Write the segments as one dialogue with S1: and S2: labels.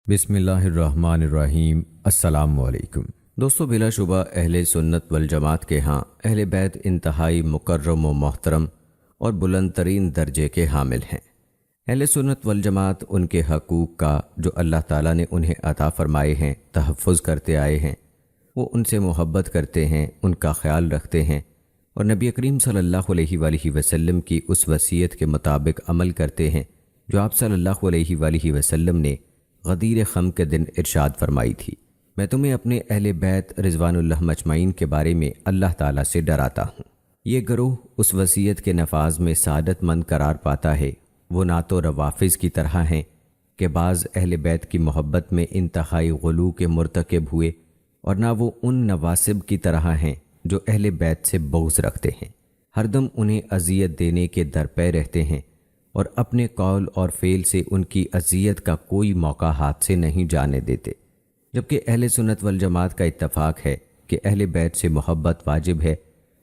S1: بسم اللہ الرحمن الرحیم۔ السلام علیکم دوستو، بلا شبہ اہل سنت والجماعت کے ہاں اہل بیت انتہائی مکرم و محترم اور بلند ترین درجے کے حامل ہیں۔ اہل سنت والجماعت ان کے حقوق کا جو اللہ تعالیٰ نے انہیں عطا فرمائے ہیں تحفظ کرتے آئے ہیں، وہ ان سے محبت کرتے ہیں، ان کا خیال رکھتے ہیں اور نبی کریم صلی اللہ علیہ وآلہ وسلم کی اس وصیت کے مطابق عمل کرتے ہیں جو آپ صلی اللہ علیہ وآلہ وسلم نے غدیر خم کے دن ارشاد فرمائی تھی۔ میں تمہیں اپنے اہل بیت رضوان اللہ مجمعین کے بارے میں اللہ تعالیٰ سے ڈراتا ہوں۔ یہ گروہ اس وصیت کے نفاذ میں سعادت مند قرار پاتا ہے۔ وہ نہ تو روافض کی طرح ہیں کہ بعض اہل بیت کی محبت میں انتہائی غلو کے مرتکب ہوئے، اور نہ وہ ان نواسب کی طرح ہیں جو اہل بیت سے بغض رکھتے ہیں، ہر دم انہیں اذیت دینے کے درپے رہتے ہیں اور اپنے قول اور فعل سے ان کی اذیت کا کوئی موقع ہاتھ سے نہیں جانے دیتے۔ جبکہ اہل سنت والجماعت کا اتفاق ہے کہ اہل بیت سے محبت واجب ہے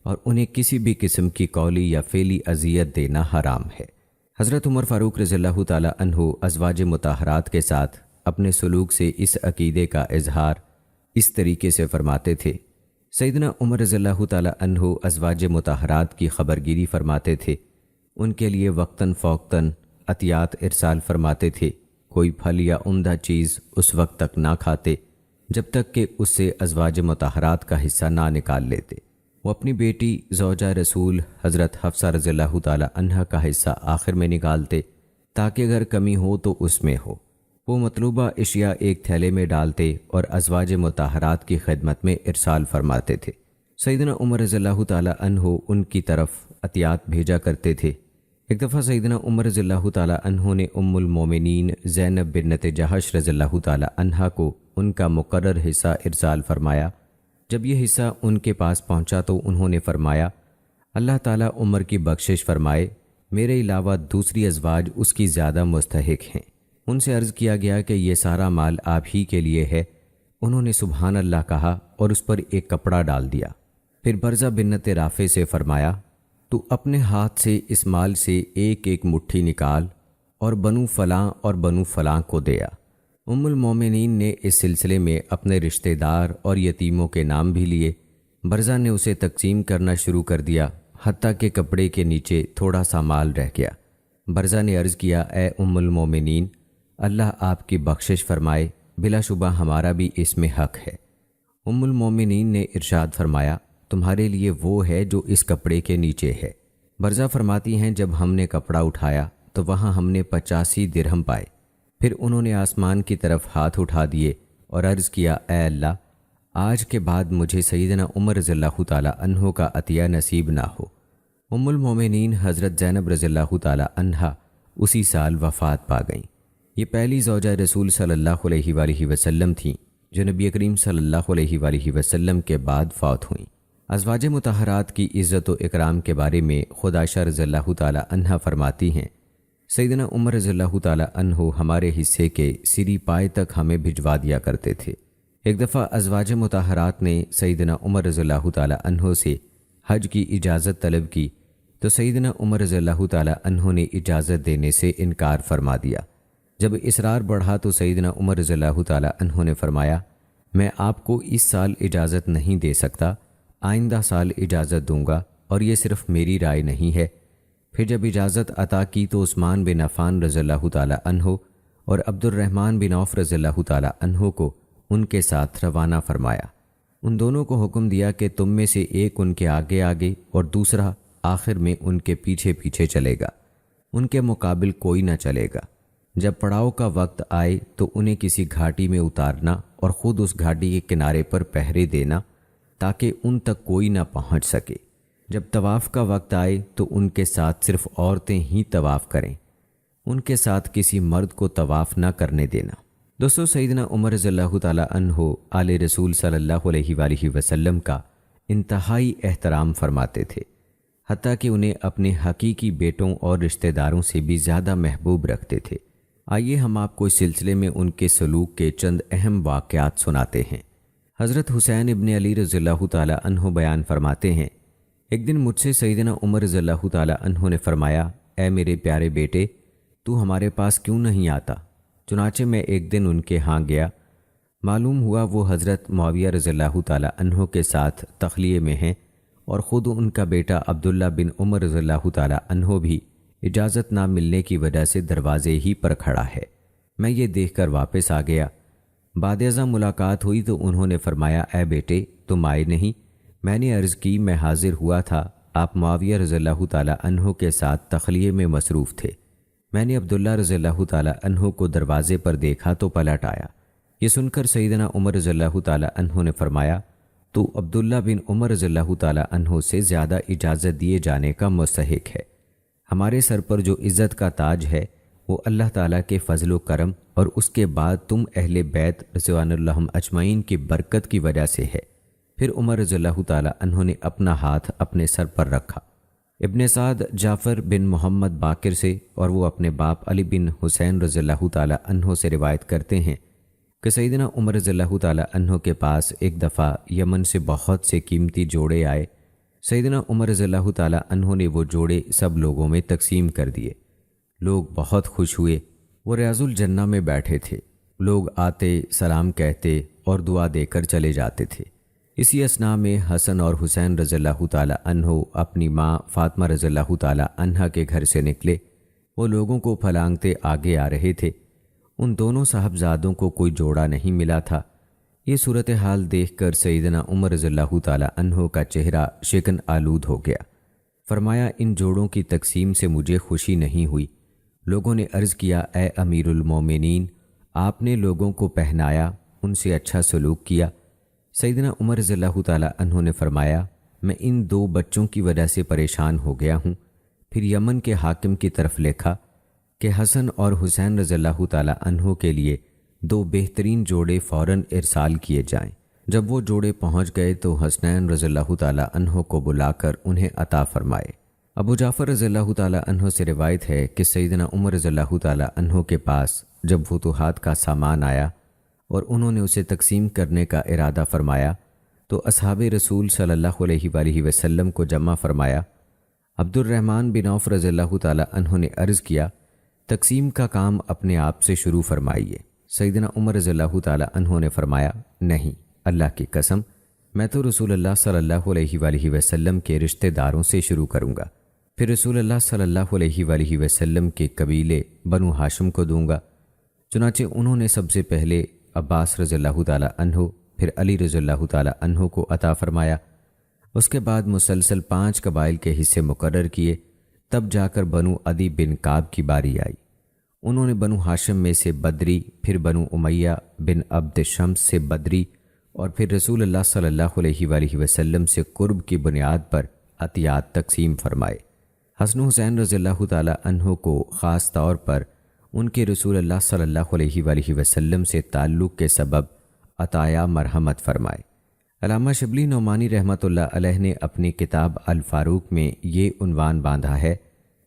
S1: اور انہیں کسی بھی قسم کی قولی یا فعلی اذیت دینا حرام ہے۔ حضرت عمر فاروق رضی اللہ تعالی عنہ ازواج مطہرات کے ساتھ اپنے سلوک سے اس عقیدے کا اظہار اس طریقے سے فرماتے تھے۔ سیدنا عمر رضی اللہ تعالی عنہ ازواج مطہرات کی خبرگیری فرماتے تھے، ان کے لیے وقتاً فوقتاً عطیات ارسال فرماتے تھے۔ کوئی پھل یا عمدہ چیز اس وقت تک نہ کھاتے جب تک کہ اس سے ازواج مطہرات کا حصہ نہ نکال لیتے۔ وہ اپنی بیٹی زوجہ رسول حضرت حفصہ رضی اللہ تعالی عنہا کا حصہ آخر میں نکالتے تاکہ اگر کمی ہو تو اس میں ہو۔ وہ مطلوبہ اشیاء ایک تھیلے میں ڈالتے اور ازواج مطہرات کی خدمت میں ارسال فرماتے تھے۔ سیدنا عمر رضی اللہ تعالی عنہ ان کی طرف عطیات بھیجا کرتے تھے۔ ایک دفعہ سیدنا عمر رضی اللہ تعالی عنہ نے ام المومنین زینب بنت جہش رضی اللہ تعالی عنہا کو ان کا مقرر حصہ ارسال فرمایا۔ جب یہ حصہ ان کے پاس پہنچا تو انہوں نے فرمایا، اللہ تعالیٰ عمر کی بخشش فرمائے، میرے علاوہ دوسری ازواج اس کی زیادہ مستحق ہیں۔ ان سے عرض کیا گیا کہ یہ سارا مال آپ ہی کے لیے ہے۔ انہوں نے سبحان اللہ کہا اور اس پر ایک کپڑا ڈال دیا۔ پھر برزہ بنت رافع سے فرمایا، تو اپنے ہاتھ سے اس مال سے ایک ایک مٹھی نکال اور بنو فلاں اور بنو فلاں کو دیا۔ ام المومنین نے اس سلسلے میں اپنے رشتہ دار اور یتیموں کے نام بھی لیے۔ برزہ نے اسے تقسیم کرنا شروع کر دیا، حتیٰ کہ کپڑے کے نیچے تھوڑا سا مال رہ گیا۔ برزہ نے عرض کیا، اے ام المومنین، اللہ آپ کی بخشش فرمائے، بلا شبہ ہمارا بھی اس میں حق ہے۔ ام المومنین نے ارشاد فرمایا، تمہارے لیے وہ ہے جو اس کپڑے کے نیچے ہے۔ برزہ فرماتی ہیں، جب ہم نے کپڑا اٹھایا تو وہاں ہم نے 85 درہم پائے۔ پھر انہوں نے آسمان کی طرف ہاتھ اٹھا دیے اور عرض کیا، اے اللہ، آج کے بعد مجھے سیدنا عمر رضی اللہ تعالی عنہ کا عطیہ نصیب نہ ہو۔ ام المومنین حضرت زینب رضی اللہ تعالی عنہا اسی سال وفات پا گئیں۔ یہ پہلی زوجہ رسول صلی اللہ علیہ وآلہ وسلم تھیں جو نبی کریم صلی اللہ علیہ وآلہ وسلم کے بعد فوت ہوئیں۔ ازواج مطہرات کی عزت و اکرام کے بارے میں خود عائشہ رضی اللہ تعالی عنہا فرماتی ہیں، سیدنا عمر رضی اللہ تعالی عنہ ہمارے حصے کے سری پائے تک ہمیں بھجوا دیا کرتے تھے۔ ایک دفعہ ازواج مطہرات نے سیدنا عمر رضی اللہ تعالی عنہ سے حج کی اجازت طلب کی تو سیدنا عمر رضی اللہ تعالی عنہ نے اجازت دینے سے انکار فرما دیا۔ جب اصرار بڑھا تو سیدنا عمر رضی اللہ تعالی عنہ نے فرمایا، میں آپ کو اس سال اجازت نہیں دے سکتا، آئندہ سال اجازت دوں گا، اور یہ صرف میری رائے نہیں ہے۔ پھر جب اجازت عطا کی تو عثمان بن عفان رضی اللہ تعالی عنہ اور عبد الرحمن بن عوف رضی اللہ تعالی عنہ کو ان کے ساتھ روانہ فرمایا۔ ان دونوں کو حکم دیا کہ تم میں سے ایک ان کے آگے آگے اور دوسرا آخر میں ان کے پیچھے پیچھے چلے گا، ان کے مقابل کوئی نہ چلے گا۔ جب پڑاؤ کا وقت آئے تو انہیں کسی گھاٹی میں اتارنا اور خود اس گھاٹی کے کنارے پر پہرے دینا تاکہ ان تک کوئی نہ پہنچ سکے۔ جب طواف کا وقت آئے تو ان کے ساتھ صرف عورتیں ہی طواف کریں، ان کے ساتھ کسی مرد کو طواف نہ کرنے دینا۔ دوستو، سیدنا عمر رضی اللہ تعالی عنہ آل رسول صلی اللہ علیہ وآلہ وسلم کا انتہائی احترام فرماتے تھے، حتیٰ کہ انہیں اپنے حقیقی بیٹوں اور رشتہ داروں سے بھی زیادہ محبوب رکھتے تھے۔ آئیے ہم آپ کو اس سلسلے میں ان کے سلوک کے چند اہم واقعات سناتے ہیں۔ حضرت حسین ابن علی رضی اللہ تعالی عنہ بیان فرماتے ہیں، ایک دن مجھ سے سیدنا عمر رضی اللہ تعالی عنہ نے فرمایا، اے میرے پیارے بیٹے، تو ہمارے پاس کیوں نہیں آتا؟ چنانچہ میں ایک دن ان کے ہاں گیا، معلوم ہوا وہ حضرت معاویہ رضی اللہ تعالی عنہ کے ساتھ تخلیے میں ہیں، اور خود ان کا بیٹا عبداللہ بن عمر رضی اللہ تعالی عنہ بھی اجازت نہ ملنے کی وجہ سے دروازے ہی پر کھڑا ہے۔ میں یہ دیکھ کر واپس آ گیا۔ بعد ازاں ملاقات ہوئی تو انہوں نے فرمایا، اے بیٹے تم آئے نہیں؟ میں نے عرض کی میں حاضر ہوا تھا، آپ معاویہ رضی اللہ تعالی عنہ کے ساتھ تخلیے میں مصروف تھے۔ میں نے عبداللہ رضی اللہ تعالی عنہ کو دروازے پر دیکھا تو پلٹ آیا۔ یہ سن کر سیدنا عمر رضی اللہ تعالی عنہ نے فرمایا، تو عبداللہ بن عمر رضی اللہ تعالی عنہ سے زیادہ اجازت دیے جانے کا مستحق ہے۔ ہمارے سر پر جو عزت کا تاج ہے وہ اللہ تعالیٰ کے فضل و کرم اور اس کے بعد تم اہل بیت رضوان اللہ اجمعین کی برکت کی وجہ سے ہے۔ پھر عمر رضی اللہ تعالی عنہ نے اپنا ہاتھ اپنے سر پر رکھا۔ ابن سعد جعفر بن محمد باقر سے اور وہ اپنے باپ علی بن حسین رضی اللہ تعالی عنہ سے روایت کرتے ہیں کہ سیدنا عمر رضی اللہ تعالی عنہ کے پاس ایک دفعہ یمن سے بہت سے قیمتی جوڑے آئے۔ سیدنا عمر رضی اللہ تعالی عنہ نے وہ جوڑے سب لوگوں میں تقسیم کر دیے۔ لوگ بہت خوش ہوئے۔ وہ ریاض الجنہ میں بیٹھے تھے۔ لوگ آتے، سلام کہتے اور دعا دے کر چلے جاتے تھے۔ اسی اثناء میں حسن اور حسین رضی اللہ تعالی عنہ اپنی ماں فاطمہ رضی اللہ تعالی عنہا کے گھر سے نکلے۔ وہ لوگوں کو پھلانگتے آگے آ رہے تھے۔ ان دونوں صاحبزادوں کو کوئی جوڑا نہیں ملا تھا۔ یہ صورتحال دیکھ کر سیدنا عمر رضی اللہ تعالی عنہ کا چہرہ شکن آلود ہو گیا۔ فرمایا، ان جوڑوں کی تقسیم سے مجھے خوشی نہیں ہوئی۔ لوگوں نے عرض کیا، اے امیر المومنین، آپ نے لوگوں کو پہنایا، ان سے اچھا سلوک کیا۔ سیدنا عمر رضی اللہ تعالی عنہ نے فرمایا، میں ان دو بچوں کی وجہ سے پریشان ہو گیا ہوں۔ پھر یمن کے حاکم کی طرف لکھا کہ حسن اور حسین رضی اللہ تعالی عنہ کے لیے دو بہترین جوڑے فوراً ارسال کیے جائیں۔ جب وہ جوڑے پہنچ گئے تو حسنین رضی اللہ تعالی عنہ کو بلا کر انہیں عطا فرمائے۔ ابو جعفر رضی اللہ تعالی عنہ سے روایت ہے کہ سیدنا عمر رضی اللہ تعالی عنہ کے پاس جب فتوحات کا سامان آیا اور انہوں نے اسے تقسیم کرنے کا ارادہ فرمایا تو اصحاب رسول صلی اللہ علیہ وآلہ وسلم کو جمع فرمایا۔ عبد الرحمن بن عوف رضی اللہ تعالی عنہ نے عرض کیا، تقسیم کا کام اپنے آپ سے شروع فرمائیے۔ سیدنا عمر رضی اللہ تعالی عنہ نے فرمایا، نہیں، اللہ کی قسم، میں تو رسول اللہ صلی اللہ علیہ وآلہ وسلم کے رشتہ داروں سے شروع کروں گا، پھر رسول اللہ صلی اللہ علیہ وآلہ وسلم کے قبیلے بنو ہاشم کو دوں گا۔ چنانچہ انہوں نے سب سے پہلے عباس رضی اللہ تعالی عنہ، پھر علی رضی اللہ تعالی عنہ کو عطا فرمایا۔ اس کے بعد مسلسل 5 قبائل کے حصے مقرر کیے، تب جا کر بنو عدی بن کعب کی باری آئی۔ انہوں نے بنو ہاشم میں سے بدری، پھر بنو امیہ بن عبد شمس سے بدری، اور پھر رسول اللہ صلی اللہ علیہ وآلہ وسلم سے قرب کی بنیاد پر عطیات تقسیم فرمائے۔ حسن حسین رضی اللہ تعالی عنہ کو خاص طور پر ان کے رسول اللہ صلی اللہ علیہ وآلہ وسلم سے تعلق کے سبب عطایا مرحمت فرمائے۔ علامہ شبلی نعمانی رحمۃ اللہ علیہ نے اپنی کتاب الفاروق میں یہ عنوان باندھا ہے،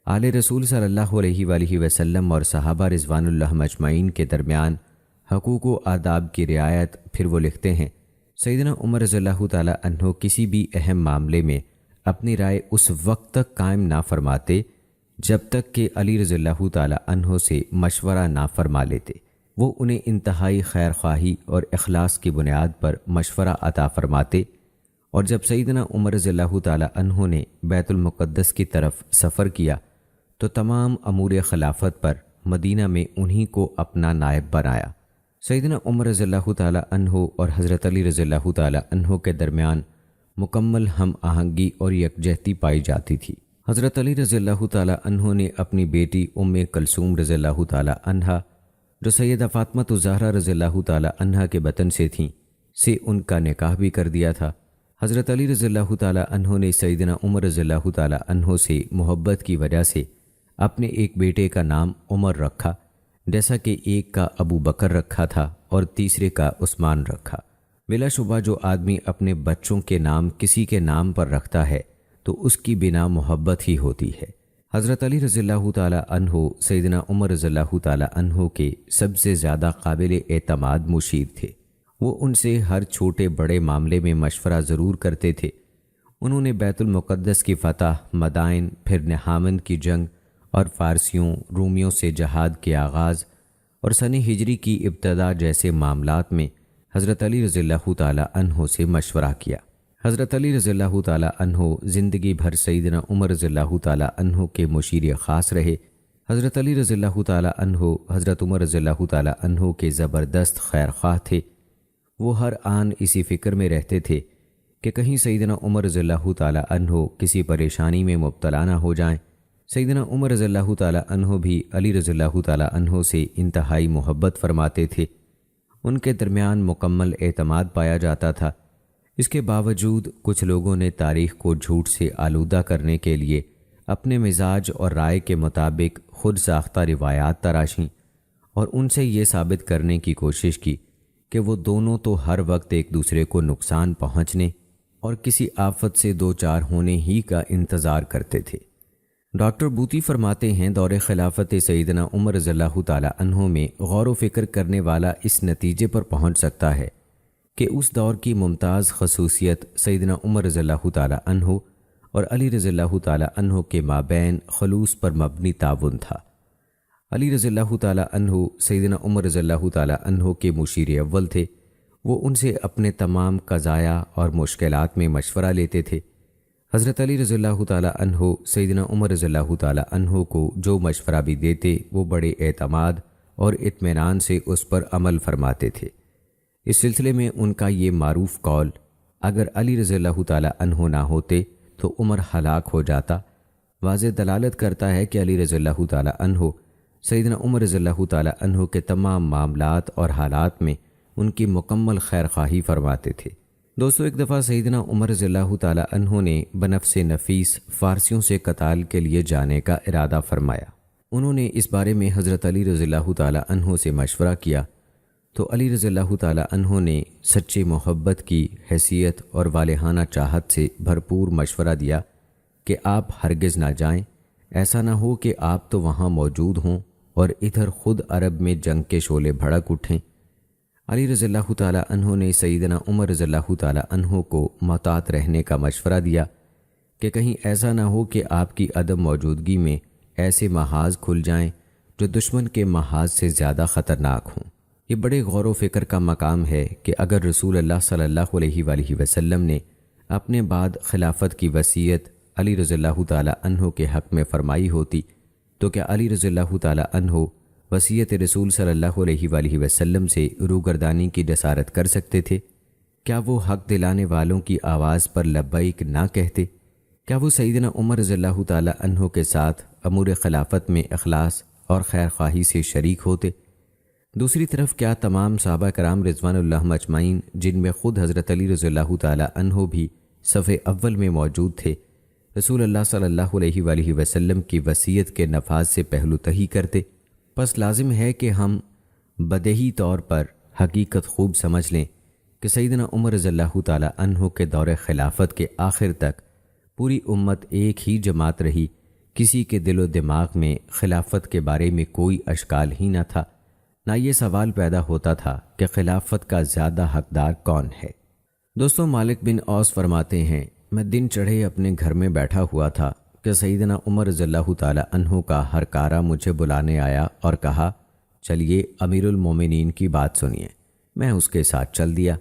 S1: آل رسول صلی اللہ علیہ وآلہ وسلم اور صحابہ رضوان اللہ مجمعین کے درمیان حقوق و آداب کی رعایت۔ پھر وہ لکھتے ہیں، سیدنا عمر رضی اللہ تعالی عنہ کسی بھی اہم معاملے میں اپنی رائے اس وقت تک قائم نہ فرماتے جب تک کہ علی رضی اللہ تعالی عنہ سے مشورہ نہ فرما لیتے۔ وہ انہیں انتہائی خیر خواہی اور اخلاص کی بنیاد پر مشورہ عطا فرماتے، اور جب سیدنا عمر رضی اللہ تعالی عنہ نے بیت المقدس کی طرف سفر کیا تو تمام امور خلافت پر مدینہ میں انہی کو اپنا نائب بنایا۔ سیدنا عمر رضی اللہ تعالی عنہ اور حضرت علی رضی اللہ تعالی عنہ کے درمیان مکمل ہم آہنگی اور یکجہتی پائی جاتی تھی۔ حضرت علی رضی اللہ تعالی عنہ نے اپنی بیٹی ام کلثوم رضی اللہ تعالی عنہا، جو سیدہ فاطمہ الزہرا رضی اللہ تعالی عنہا کے بطن سے تھیں، سے ان کا نکاح بھی کر دیا تھا۔ حضرت علی رضی اللہ تعالی عنہ نے سیدنا عمر رضی اللہ تعالی عنہ سے محبت کی وجہ سے اپنے ایک بیٹے کا نام عمر رکھا، جیسا کہ ایک کا ابو بکر رکھا تھا اور تیسرے کا عثمان رکھا۔ بلا شبہ جو آدمی اپنے بچوں کے نام کسی کے نام پر رکھتا ہے تو اس کی بنا محبت ہی ہوتی ہے۔ حضرت علی رضی اللہ تعالی عنہ سیدنا عمر رضی اللہ تعالی عنہ کے سب سے زیادہ قابل اعتماد مشیر تھے۔ وہ ان سے ہر چھوٹے بڑے معاملے میں مشورہ ضرور کرتے تھے۔ انہوں نے بیت المقدس کی فتح، مدائن، پھر نہاوند کی جنگ اور فارسیوں، رومیوں سے جہاد کے آغاز اور سن ہجری کی ابتدا جیسے معاملات میں حضرت علی رضی اللہ تعالیٰ عنہ سے مشورہ کیا۔ حضرت علی رضی اللہ تعالیٰ عنہ زندگی بھر سیدنا عمر رضی اللہ تعالیٰ عنہ کے مشیر خاص رہے۔ حضرت علی رضی اللہ تعالیٰ عنہ حضرت عمر رضی اللہ تعالیٰ عنہ کے زبردست خیر خواہ تھے۔ وہ ہر آن اسی فکر میں رہتے تھے کہ کہیں سیدنا عمر رضی اللہ تعالیٰ عنہ کسی پریشانی میں مبتلا نہ ہو جائیں۔ سیدنا عمر رضی اللہ تعالیٰ عنہ بھی علی رضی اللہ تعالیٰ عنہ سے انتہائی محبت فرماتے تھے۔ ان کے درمیان مکمل اعتماد پایا جاتا تھا۔ اس کے باوجود کچھ لوگوں نے تاریخ کو جھوٹ سے آلودہ کرنے کے لیے اپنے مزاج اور رائے کے مطابق خود ساختہ روایات تراشیں اور ان سے یہ ثابت کرنے کی کوشش کی کہ وہ دونوں تو ہر وقت ایک دوسرے کو نقصان پہنچنے اور کسی آفت سے دوچار ہونے ہی کا انتظار کرتے تھے۔ ڈاکٹر بوطی فرماتے ہیں دور خلافت سیدنا عمر رضی اللہ تعالیٰ عنہ میں غور و فکر کرنے والا اس نتیجے پر پہنچ سکتا ہے کہ اس دور کی ممتاز خصوصیت سیدنا عمر رضی اللہ تعالیٰ عنہ اور علی رضی اللہ تعالیٰ عنہ کے مابین خلوص پر مبنی تعاون تھا۔ علی رضی اللہ تعالیٰ عنہ سیدنا عمر رضی اللہ تعالیٰ عنہ کے مشیر اول تھے۔ وہ ان سے اپنے تمام قضایا اور مشکلات میں مشورہ لیتے تھے۔ حضرت علی رضی اللہ تعالیٰ عنہ سیدنا عمر رضی اللہ تعالیٰ عنہ کو جو مشورہ بھی دیتے وہ بڑے اعتماد اور اطمینان سے اس پر عمل فرماتے تھے۔ اس سلسلے میں ان کا یہ معروف قول، اگر علی رضی اللہ تعالیٰ عنہ نہ ہوتے تو عمر ہلاک ہو جاتا، واضح دلالت کرتا ہے کہ علی رضی اللہ تعالیٰ عنہ سیدنا عمر رضی اللہ تعالیٰ عنہ کے تمام معاملات اور حالات میں ان کی مکمل خیر خواہی فرماتے تھے۔ دوستو، ایک دفعہ سیدنا عمر رضی اللہ تعالیٰ عنہ نے بنفس نفیس فارسیوں سے قتال کے لیے جانے کا ارادہ فرمایا۔ انہوں نے اس بارے میں حضرت علی رضی اللہ تعالیٰ عنہ سے مشورہ کیا تو علی رضی اللہ تعالیٰ عنہ نے سچی محبت کی حیثیت اور والہانہ چاہت سے بھرپور مشورہ دیا کہ آپ ہرگز نہ جائیں، ایسا نہ ہو کہ آپ تو وہاں موجود ہوں اور ادھر خود عرب میں جنگ کے شعلے بھڑک اٹھیں۔ علی رضی اللہ تعالیٰ عنہ نے سیدنا عمر رضی اللہ تعالیٰ عنہ کو محتاط رہنے کا مشورہ دیا کہ کہیں ایسا نہ ہو کہ آپ کی عدم موجودگی میں ایسے محاذ کھل جائیں جو دشمن کے محاذ سے زیادہ خطرناک ہوں۔ یہ بڑے غور و فکر کا مقام ہے کہ اگر رسول اللہ صلی اللہ علیہ وآلہ وسلم نے اپنے بعد خلافت کی وصیت علی رضی اللہ تعالیٰ عنہ کے حق میں فرمائی ہوتی تو کیا علی رضی اللہ تعالیٰ عنہ وصیت رسول صلی اللہ علیہ وآلہ وسلم سے روگردانی کی جسارت کر سکتے تھے؟ کیا وہ حق دلانے والوں کی آواز پر لبیک نہ کہتے؟ کیا وہ سیدنا عمر رضی اللہ تعالیٰ عنہ کے ساتھ امور خلافت میں اخلاص اور خیر خواہی سے شریک ہوتے؟ دوسری طرف کیا تمام صحابہ کرام رضوان اللہ مجمعین، جن میں خود حضرت علی رضی اللہ تعالیٰ عنہ بھی صف اول میں موجود تھے، رسول اللہ صلی اللہ علیہ وآلہ وسلم کی وصیت کے نفاذ سے پہلو تہی کرتے؟ پس لازم ہے کہ ہم بدیہی طور پر حقیقت خوب سمجھ لیں کہ سیدنا عمر رضی اللہ تعالیٰ عنہ کے دور خلافت کے آخر تک پوری امت ایک ہی جماعت رہی، کسی کے دل و دماغ میں خلافت کے بارے میں کوئی اشکال ہی نہ تھا، نہ یہ سوال پیدا ہوتا تھا کہ خلافت کا زیادہ حقدار کون ہے۔ دوستو، مالک بن اوس فرماتے ہیں، میں دن چڑھے اپنے گھر میں بیٹھا ہوا تھا کہ سیدنا عمر رضی اللہ تعالیٰ عنہ کا ہر کارہ مجھے بلانے آیا اور کہا، چلیے امیر المومنین کی بات سنیے۔ میں اس کے ساتھ چل دیا۔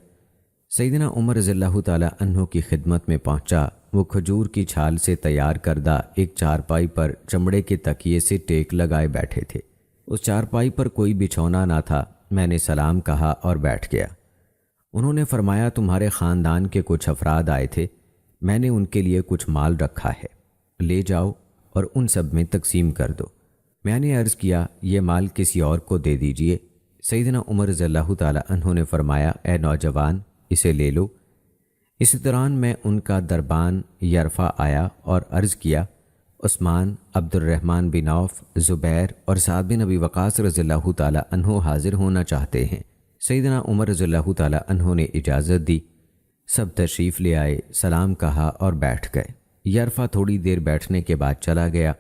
S1: سیدنا عمر رضی اللہ تعالیٰ عنہ کی خدمت میں پہنچا۔ وہ کھجور کی چھال سے تیار کردہ ایک چارپائی پر چمڑے کے تکیے سے ٹیک لگائے بیٹھے تھے۔ اس چارپائی پر کوئی بچھونا نہ تھا۔ میں نے سلام کہا اور بیٹھ گیا۔ انہوں نے فرمایا، تمہارے خاندان کے کچھ افراد آئے تھے، میں نے ان کے لیے کچھ مال رکھا ہے، لے جاؤ اور ان سب میں تقسیم کر دو۔ میں نے عرض کیا، یہ مال کسی اور کو دے دیجئے۔ سیدنا عمر رضی اللہ تعالیٰ عنہ نے فرمایا، اے نوجوان، اسے لے لو۔ اس دوران میں ان کا دربان یرفع آیا اور عرض کیا، عثمان، عبد الرحمن بن عوف، زبیر اور سعد بن ابی وقاص رضی اللہ تعالیٰ عنہ حاضر ہونا چاہتے ہیں۔ سیدنا عمر رضی اللہ تعالیٰ عنہ نے اجازت دی۔ سب تشریف لے آئے، سلام کہا اور بیٹھ گئے۔ یرفع تھوڑی دیر بیٹھنے کے بعد چلا گیا،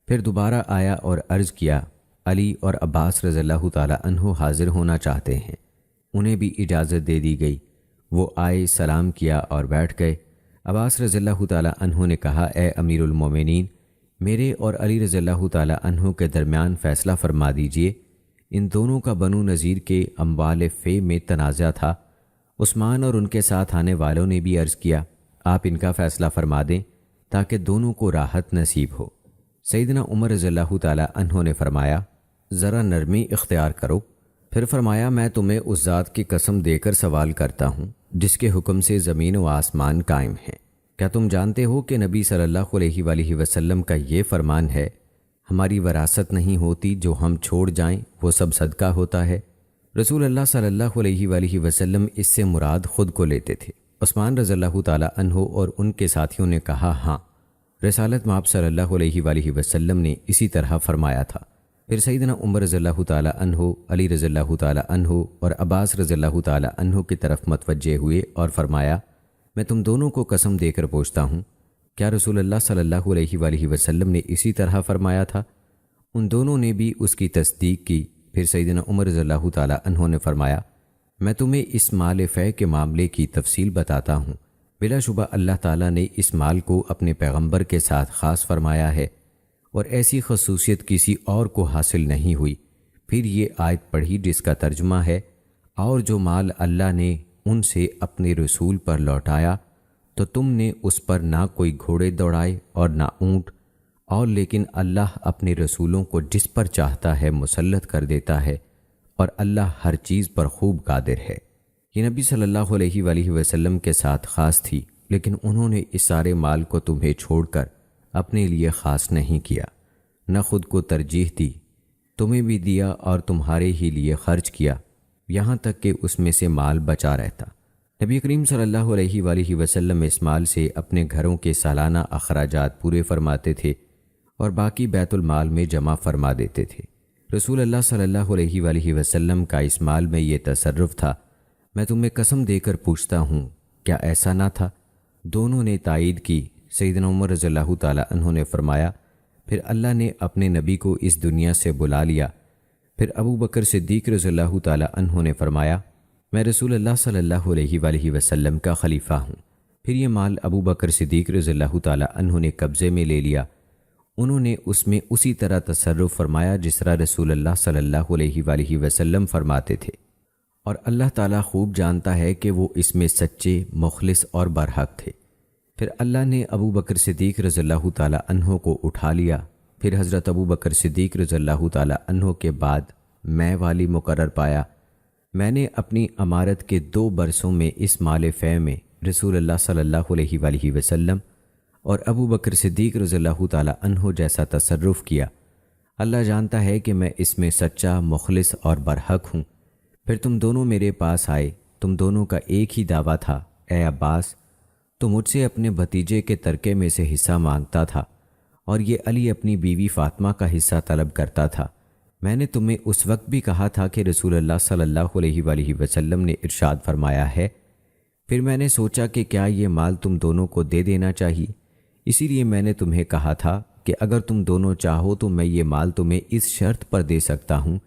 S1: پھر دوبارہ آیا اور عرض کیا، علی اور عباس رضی اللہ تعالیٰ عنہ حاضر ہونا چاہتے ہیں۔ انہیں بھی اجازت دے دی گئی۔ وہ آئے، سلام کیا اور بیٹھ گئے۔ عباس رضی اللہ تعالیٰ عنہ نے کہا، اے امیر المومنین، میرے اور علی رضی اللہ تعالیٰ عنہ کے درمیان فیصلہ فرما دیجئے۔ ان دونوں کا بنو نذیر کے اموال فے میں تنازع تھا۔ عثمان اور ان کے ساتھ آنے والوں نے بھی عرض کیا، آپ ان کا فیصلہ فرما دیں تاکہ دونوں کو راحت نصیب ہو۔ سیدنا عمر رضی اللہ تعالیٰ عنہ نے فرمایا، ذرا نرمی اختیار کرو۔ پھر فرمایا، میں تمہیں اس ذات کی قسم دے کر سوال کرتا ہوں جس کے حکم سے زمین و آسمان قائم ہیں، کیا تم جانتے ہو کہ نبی صلی اللہ علیہ وآلہ وسلم کا یہ فرمان ہے، ہماری وراثت نہیں ہوتی، جو ہم چھوڑ جائیں وہ سب صدقہ ہوتا ہے؟ رسول اللہ صلی اللہ علیہ وآلہ وسلم اس سے مراد خود کو لیتے تھے۔ عثمان رضی اللہ تعالیٰ عنہ اور ان کے ساتھیوں نے کہا، ہاں، رسالت مآب صلی اللہ علیہ وآلہ وسلم نے اسی طرح فرمایا تھا۔ پھر سیدنا عمر رضی اللہ تعالیٰ عنہ، علی رضی اللہ تعالیٰ عنہ اور عباس رضی اللہ تعالیٰ عنہ کی طرف متوجہ ہوئے اور فرمایا، میں تم دونوں کو قسم دے کر پوچھتا ہوں، کیا رسول اللہ صلی اللہ علیہ وآلہ وسلم نے اسی طرح فرمایا تھا؟ ان دونوں نے بھی اس کی تصدیق کی۔ پھر سیدنا عمر رضی اللہ تعالیٰ عنہ نے فرمایا، میں تمہیں اس مال فے کے معاملے کی تفصیل بتاتا ہوں۔ بلا شبہ اللہ تعالیٰ نے اس مال کو اپنے پیغمبر کے ساتھ خاص فرمایا ہے اور ایسی خصوصیت کسی اور کو حاصل نہیں ہوئی۔ پھر یہ آیت پڑھی جس کا ترجمہ ہے، اور جو مال اللہ نے ان سے اپنے رسول پر لوٹایا تو تم نے اس پر نہ کوئی گھوڑے دوڑائے اور نہ اونٹ، اور لیکن اللہ اپنے رسولوں کو جس پر چاہتا ہے مسلط کر دیتا ہے، اور اللہ ہر چیز پر خوب قادر ہے۔ یہ نبی صلی اللہ علیہ وآلہ وسلم کے ساتھ خاص تھی، لیکن انہوں نے اس سارے مال کو تمہیں چھوڑ کر اپنے لیے خاص نہیں کیا، نہ خود کو ترجیح دی، تمہیں بھی دیا اور تمہارے ہی لیے خرچ کیا، یہاں تک کہ اس میں سے مال بچا رہتا۔ نبی کریم صلی اللہ علیہ وآلہ وسلم اس مال سے اپنے گھروں کے سالانہ اخراجات پورے فرماتے تھے اور باقی بیت المال میں جمع فرما دیتے تھے۔ رسول اللہ صلی اللہ علیہ وآلہ وسلم کا اس مال میں یہ تصرف تھا۔ میں تمہیں قسم دے کر پوچھتا ہوں، کیا ایسا نہ تھا؟ دونوں نے تائید کی۔ سیدنا عمر رضی اللہ تعالیٰ عنہ نے فرمایا، پھر اللہ نے اپنے نبی کو اس دنیا سے بلا لیا۔ پھر ابو بکر صدیق رضی اللہ تعالیٰ عنہ نے فرمایا، میں رسول اللہ صلی اللہ علیہ وآلہ وسلم کا خلیفہ ہوں۔ پھر یہ مال ابو بکر صدیق رضی اللہ تعالیٰ عنہ نے قبضے میں لے لیا۔ انہوں نے اس میں اسی طرح تصرف فرمایا جس طرح رسول اللہ صلی اللہ علیہ وآلہ وسلم فرماتے تھے، اور اللہ تعالیٰ خوب جانتا ہے کہ وہ اس میں سچے، مخلص اور برحق تھے۔ پھر اللہ نے ابو بکر صدیق رضی اللہ تعالیٰ عنہ کو اٹھا لیا۔ پھر حضرت ابو بکر صدیق رضی اللہ تعالیٰ عنہ کے بعد میں والی مقرر پایا۔ میں نے اپنی امارت کے 2 برسوں میں اس مال فے میں رسول اللہ صلی اللہ علیہ وآلہ وسلم اور ابو بکر صدیق رضی اللہ تعالیٰ عنہ جیسا تصرف کیا۔ اللہ جانتا ہے کہ میں اس میں سچا، مخلص اور برحق ہوں۔ پھر تم دونوں میرے پاس آئے، تم دونوں کا ایک ہی دعویٰ تھا، اے عباس، تو مجھ سے اپنے بھتیجے کے ترکے میں سے حصہ مانگتا تھا، اور یہ علی اپنی بیوی فاطمہ کا حصہ طلب کرتا تھا۔ میں نے تمہیں اس وقت بھی کہا تھا کہ رسول اللہ صلی اللہ علیہ وآلہ وسلم نے ارشاد فرمایا ہے۔ پھر میں نے سوچا کہ کیا یہ مال تم دونوں کو دے دینا چاہیے، اسی لیے میں نے تمہیں کہا تھا کہ اگر تم دونوں چاہو تو میں یہ مال تمہیں اس شرط پر دے سکتا ہوں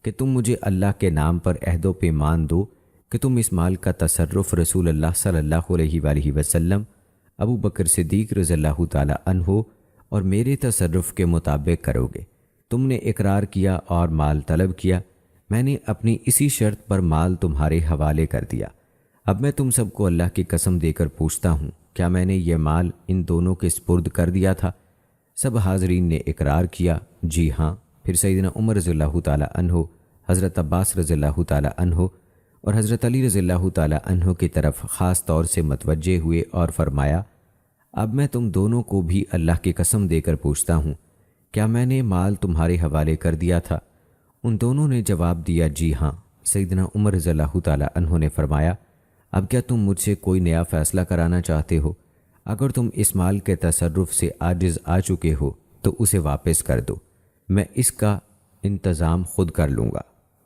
S1: کہ تم مجھے اللہ کے نام پر عہد و پیمان دو کہ تم اس مال کا تصرف رسول اللہ صلی اللہ علیہ وآلہ وسلم، ابو بکر صدیق رضی اللہ تعالیٰ عنہ اور میرے تصرف کے مطابق کرو گے۔ تم نے اقرار کیا اور مال طلب کیا، میں نے اپنی اسی شرط پر مال تمہارے حوالے کر دیا۔ اب میں تم سب کو اللہ کی قسم دے کر پوچھتا ہوں، کیا میں نے یہ مال ان دونوں کے سپرد کر دیا تھا؟ سب حاضرین نے اقرار کیا، جی ہاں۔ پھر سیدنا عمر رضی اللہ تعالیٰ عنہ، حضرت عباس رضی اللہ تعالیٰ عنہ اور حضرت علی رضی اللہ تعالیٰ عنہ کی طرف خاص طور سے متوجہ ہوئے اور فرمایا، اب میں تم دونوں کو بھی اللہ کی قسم دے کر پوچھتا ہوں، کیا میں نے مال تمہارے حوالے کر دیا تھا؟ ان دونوں نے جواب دیا، جی ہاں۔ سیدنا عمر رضی اللہ تعالیٰ عنہ نے فرمایا، اب کیا تم مجھ سے کوئی نیا فیصلہ کرانا چاہتے ہو؟ اگر تم اس مال کے تصرف سے عاجز آ چکے ہو تو اسے واپس کر دو، میں اس کا انتظام خود کر لوں گا۔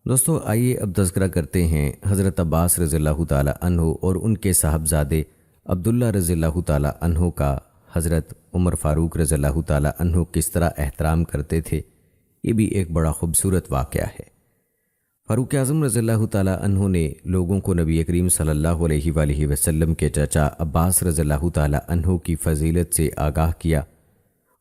S1: دوستو، آئیے اب تذکرہ کرتے ہیں حضرت عباس رضی اللہ تعالیٰ عنہ اور ان کے صاحبزادے عبداللہ رضی اللہ تعالیٰ عنہ کا حضرت عمر فاروق رضی اللہ تعالیٰ عنہ کس طرح احترام کرتے تھے۔ یہ بھی ایک بڑا خوبصورت واقعہ ہے۔ فاروق اعظم رضی اللہ تعالیٰ عنہ نے لوگوں کو نبی کریم صلی اللہ علیہ وآلہ وسلم کے چچا عباس رضی اللہ تعالیٰ عنہ کی فضیلت سے آگاہ کیا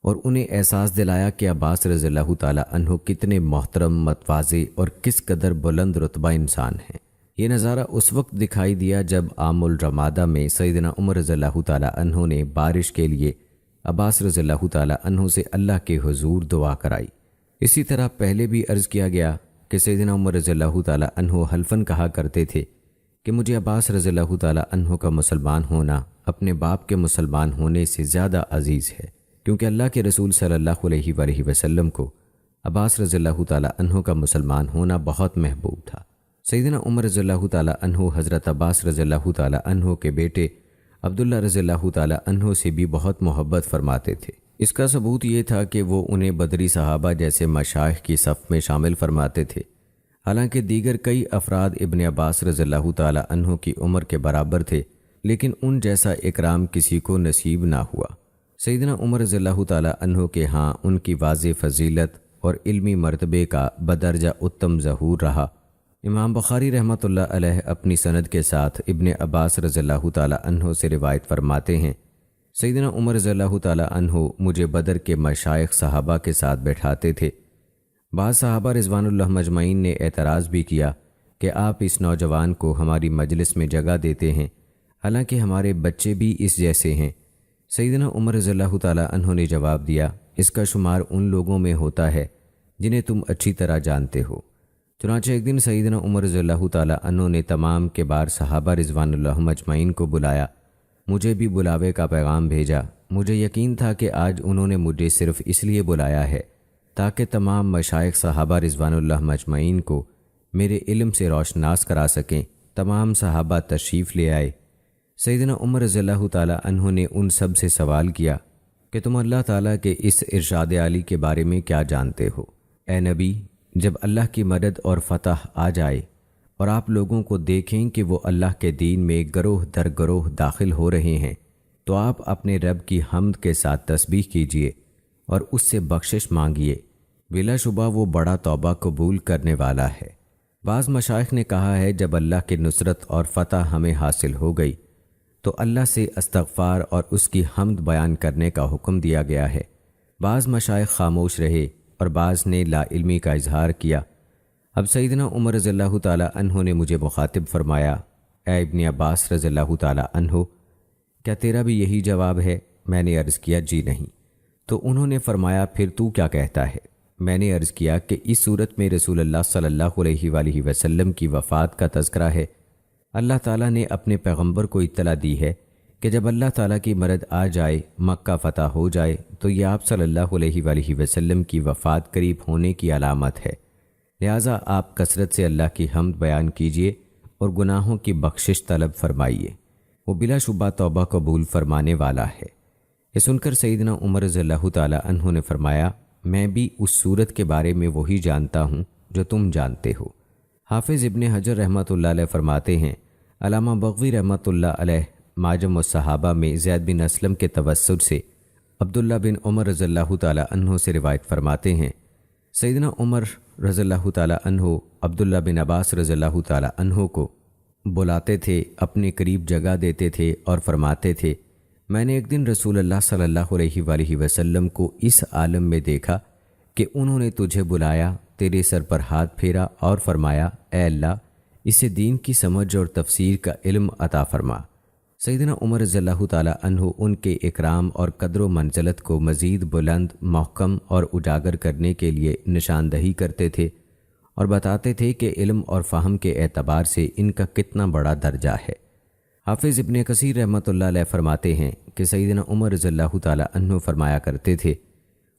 S1: اور انہیں احساس دلایا کہ عباس رضی اللہ تعالیٰ عنہ کتنے محترم، متواضع اور کس قدر بلند رتبہ انسان ہیں۔ یہ نظارہ اس وقت دکھائی دیا جب عام الرمادہ میں سیدنا عمر رضی اللہ تعالیٰ عنہ نے بارش کے لیے عباس رضی اللہ تعالیٰ عنہ سے اللہ کے حضور دعا کرائی۔ اسی طرح پہلے بھی عرض کیا گیا کہ سیدنا عمر رضی اللہ تعالیٰ عنہ حلفاً کہا کرتے تھے کہ مجھے عباس رضی اللہ تعالیٰ عنہ کا مسلمان ہونا اپنے باپ کے مسلمان ہونے سے زیادہ عزیز ہے، کیونکہ اللہ کے رسول صلی اللہ علیہ وآلہ وسلم کو عباس رضی اللہ تعالیٰ عنہ کا مسلمان ہونا بہت محبوب تھا۔ سیدنا عمر رضی اللہ تعالیٰ عنہ حضرت عباس رضی اللہ تعالیٰ عنہ کے بیٹے عبداللہ رضی اللہ تعالیٰ عنہ سے بھی بہت محبت فرماتے تھے۔ اس کا ثبوت یہ تھا کہ وہ انہیں بدری صحابہ جیسے مشائخ کی صف میں شامل فرماتے تھے، حالانکہ دیگر کئی افراد ابن عباس رضی اللہ تعالیٰ عنہ کی عمر کے برابر تھے، لیکن ان جیسا اکرام کسی کو نصیب نہ ہوا۔ سیدنا عمر رضی اللہ تعالیٰ عنہ کے ہاں ان کی واضح فضیلت اور علمی مرتبے کا بدرجہ اتم ظہور رہا۔ امام بخاری رحمۃ اللہ علیہ اپنی سند کے ساتھ ابن عباس رضی اللہ تعالیٰ عنہ سے روایت فرماتے ہیں، سیدنا عمر رضی اللہ تعالیٰ عنہ مجھے بدر کے مشائخ صحابہ کے ساتھ بیٹھاتے تھے۔ بعض صحابہ رضوان اللہ مجمعین نے اعتراض بھی کیا کہ آپ اس نوجوان کو ہماری مجلس میں جگہ دیتے ہیں، حالانکہ ہمارے بچے بھی اس جیسے ہیں۔ سیدنا عمر رضی اللہ تعالیٰ عنہ نے جواب دیا، اس کا شمار ان لوگوں میں ہوتا ہے جنہیں تم اچھی طرح جانتے ہو۔ چنانچہ ایک دن سیدنا عمر رضی اللہ تعالیٰ عنہ نے تمام کبار صحابہ رضوان اللہ مجمعین کو بلایا، مجھے بھی بلاوے کا پیغام بھیجا۔ مجھے یقین تھا کہ آج انہوں نے مجھے صرف اس لیے بلایا ہے تاکہ تمام مشائخ صحابہ رضوان اللہ مجمعین کو میرے علم سے روشناس کرا سکیں۔ تمام صحابہ تشریف لے آئے۔ سیدنا عمر رضی اللہ تعالیٰ عنہ نے ان سب سے سوال کیا کہ تم اللہ تعالیٰ کے اس ارشاد عالی کے بارے میں کیا جانتے ہو؟ اے نبی، جب اللہ کی مدد اور فتح آ جائے اور آپ لوگوں کو دیکھیں کہ وہ اللہ کے دین میں گروہ در گروہ داخل ہو رہے ہیں، تو آپ اپنے رب کی حمد کے ساتھ تسبیح کیجئے اور اس سے بخشش مانگیے، بلا شبہ وہ بڑا توبہ قبول کرنے والا ہے۔ بعض مشائخ نے کہا ہے جب اللہ کی نصرت اور فتح ہمیں حاصل ہو گئی تو اللہ سے استغفار اور اس کی حمد بیان کرنے کا حکم دیا گیا ہے۔ بعض مشائخ خاموش رہے اور بعض نے لا علمی کا اظہار کیا۔ اب سیدنا عمر رضی اللہ تعالیٰ عنہ نے مجھے مخاطب فرمایا، اے ابن عباس رضی اللہ تعالیٰ عنہ، کیا تیرا بھی یہی جواب ہے؟ میں نے عرض کیا جی نہیں۔ تو انہوں نے فرمایا پھر تو کیا کہتا ہے؟ میں نے عرض کیا کہ اس صورت میں رسول اللہ صلی اللہ علیہ وآلہ وسلم کی وفات کا تذکرہ ہے۔ اللہ تعالیٰ نے اپنے پیغمبر کو اطلاع دی ہے کہ جب اللہ تعالیٰ کی مدد آ جائے، مکہ فتح ہو جائے، تو یہ آپ صلی اللہ علیہ وآلہ وسلم کی وفات قریب ہونے کی علامت ہے، لہٰذا آپ کثرت سے اللہ کی حمد بیان کیجیے اور گناہوں کی بخشش طلب فرمائیے، وہ بلا شبہ توبہ قبول فرمانے والا ہے۔ یہ سن کر سیدنا عمر رضی اللہ تعالیٰ عنہ نے فرمایا، میں بھی اس صورت کے بارے میں وہی جانتا ہوں جو تم جانتے ہو۔ حافظ ابن حجر رحمۃ اللہ علیہ فرماتے ہیں، علامہ بغوی رحمۃ اللہ علیہ معجم الصحابہ میں زید بن اسلم کے توسط سے عبداللہ بن عمر رضی اللہ تعالیٰ عنہ سے روایت فرماتے ہیں، سیدنا عمر رضی اللہ تعالیٰ عنہ عبداللہ بن عباس رضی اللہ تعالیٰ عنہ کو بلاتے تھے، اپنے قریب جگہ دیتے تھے اور فرماتے تھے، میں نے ایک دن رسول اللہ صلی اللہ علیہ وآلہ وسلم کو اس عالم میں دیکھا کہ انہوں نے تجھے بلایا، تیرے سر پر ہاتھ پھیرا اور فرمایا، اے اللہ، اسے دین کی سمجھ اور تفسیر کا علم عطا فرما۔ سیدنا عمر رضی اللہ تعالیٰ عنہ ان کے اکرام اور قدر و منزلت کو مزید بلند، محکم اور اجاگر کرنے کے لیے نشاندہی کرتے تھے اور بتاتے تھے کہ علم اور فہم کے اعتبار سے ان کا کتنا بڑا درجہ ہے۔ حافظ ابن کثیر رحمۃ اللہ علیہ فرماتے ہیں کہ سیدنا عمر رضی اللہ تعالیٰ عنہ فرمایا کرتے تھے،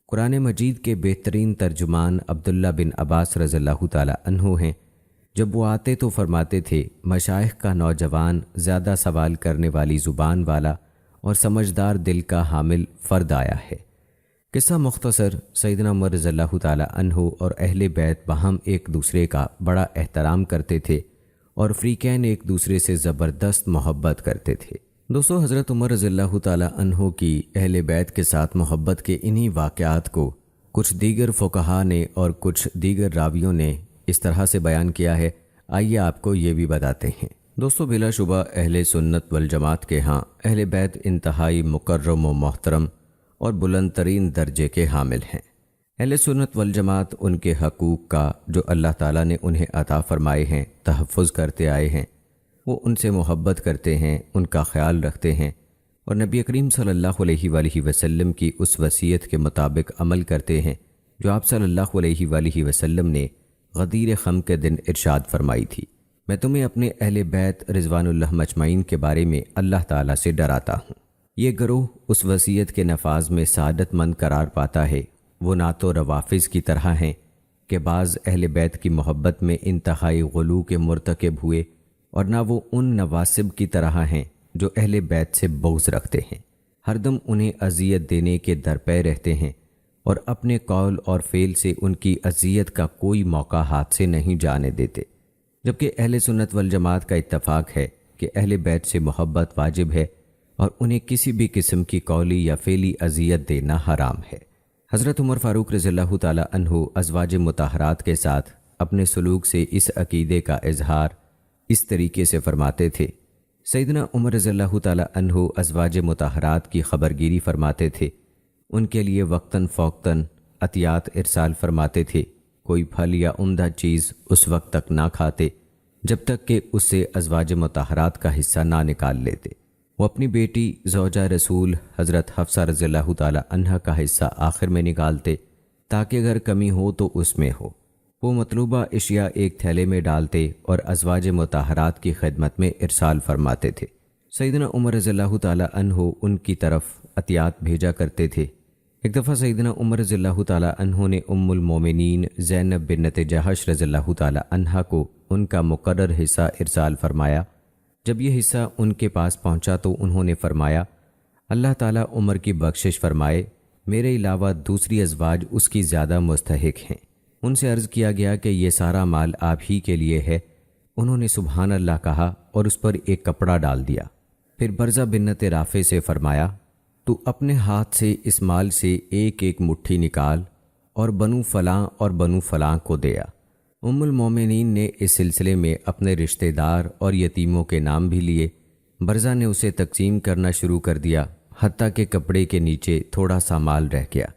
S1: قرآن مجید کے بہترین ترجمان عبداللہ بن عباس رضی اللہ تعالیٰ عنہ ہیں۔ جب وہ آتے تو فرماتے تھے، مشائخ کا نوجوان، زیادہ سوال کرنے والی زبان والا اور سمجھدار دل کا حامل فرد آیا ہے۔ قصہ مختصر، سیدنا عمر رضی اللہ تعالیٰ عنہ اور اہل بیت باہم ایک دوسرے کا بڑا احترام کرتے تھے اور فریقین ایک دوسرے سے زبردست محبت کرتے تھے۔ دوستو، حضرت عمر رضی اللہ تعالیٰ عنہ کی اہل بیت کے ساتھ محبت کے انہی واقعات کو کچھ دیگر فقہا نے اور کچھ دیگر راویوں نے اس طرح سے بیان کیا ہے، آئیے آپ کو یہ بھی بتاتے ہیں۔ دوستو، بلا شبہ اہل سنت والجماعت کے ہاں اہل بیت انتہائی مکرم و محترم اور بلند ترین درجے کے حامل ہیں۔ اہل سنت والجماعت ان کے حقوق کا جو اللہ تعالیٰ نے انہیں عطا فرمائے ہیں تحفظ کرتے آئے ہیں، وہ ان سے محبت کرتے ہیں، ان کا خیال رکھتے ہیں، اور نبی کریم صلی اللہ علیہ وآلہ وسلم کی اس وصیت کے مطابق عمل کرتے ہیں جو آپ صلی اللہ علیہ وآلہ وسلم نے غدیر خم کے دن ارشاد فرمائی تھی، میں تمہیں اپنے اہل بیت رضوان اللہ مجمعین کے بارے میں اللہ تعالیٰ سے ڈراتا ہوں۔ یہ گروہ اس وصیت کے نفاذ میں سعادت مند قرار پاتا ہے۔ وہ نہ تو روافض کی طرح ہیں کہ بعض اہل بیت کی محبت میں انتہائی غلو کے مرتکب ہوئے، اور نہ وہ ان نواسب کی طرح ہیں جو اہل بیت سے بغض رکھتے ہیں، ہر دم انہیں اذیت دینے کے درپے رہتے ہیں اور اپنے قول اور فعل سے ان کی اذیت کا کوئی موقع ہاتھ سے نہیں جانے دیتے، جبکہ اہل سنت والجماعت کا اتفاق ہے کہ اہل بیت سے محبت واجب ہے اور انہیں کسی بھی قسم کی قولی یا فعلی اذیت دینا حرام ہے۔ حضرت عمر فاروق رضی اللہ تعالی عنہ ازواج مطہرات کے ساتھ اپنے سلوک سے اس عقیدے کا اظہار اس طریقے سے فرماتے تھے۔ سیدنا عمر رضی اللہ تعالی عنہ ازواج مطہرات کی خبرگیری فرماتے تھے، ان کے لیے وقتاً فوقتاً عطیات ارسال فرماتے تھے، کوئی پھل یا عمدہ چیز اس وقت تک نہ کھاتے جب تک کہ اس سے ازواج مطہرات کا حصہ نہ نکال لیتے۔ وہ اپنی بیٹی زوجہ رسول حضرت حفصہ رضی اللہ تعالی عنہا کا حصہ آخر میں نکالتے تاکہ اگر کمی ہو تو اس میں ہو۔ وہ مطلوبہ اشیاء ایک تھیلے میں ڈالتے اور ازواج مطہرات کی خدمت میں ارسال فرماتے تھے۔ سیدنا عمر رضی اللہ تعالی عنہ ان کی طرف عطیات بھیجا کرتے تھے۔ ایک دفعہ سیدنا عمر رضی اللہ تعالی عنہ نے ام المومنین زینب بنت جہش رضی اللہ تعالی عنہا کو ان کا مقرر حصہ ارسال فرمایا۔ جب یہ حصہ ان کے پاس پہنچا تو انہوں نے فرمایا، اللہ تعالیٰ عمر کی بخشش فرمائے، میرے علاوہ دوسری ازواج اس کی زیادہ مستحق ہیں۔ ان سے عرض کیا گیا کہ یہ سارا مال آپ ہی کے لیے ہے۔ انہوں نے سبحان اللہ کہا اور اس پر ایک کپڑا ڈال دیا۔ پھر برزہ بنت رافع سے فرمایا، تو اپنے ہاتھ سے اس مال سے ایک ایک مٹھی نکال اور بنو فلاں اور بنو فلاں کو دیا۔ ام المومنین نے اس سلسلے میں اپنے رشتہ دار اور یتیموں کے نام بھی لیے۔ برزہ نے اسے تقسیم کرنا شروع کر دیا، حتیٰ کہ کپڑے کے نیچے تھوڑا سا مال رہ گیا۔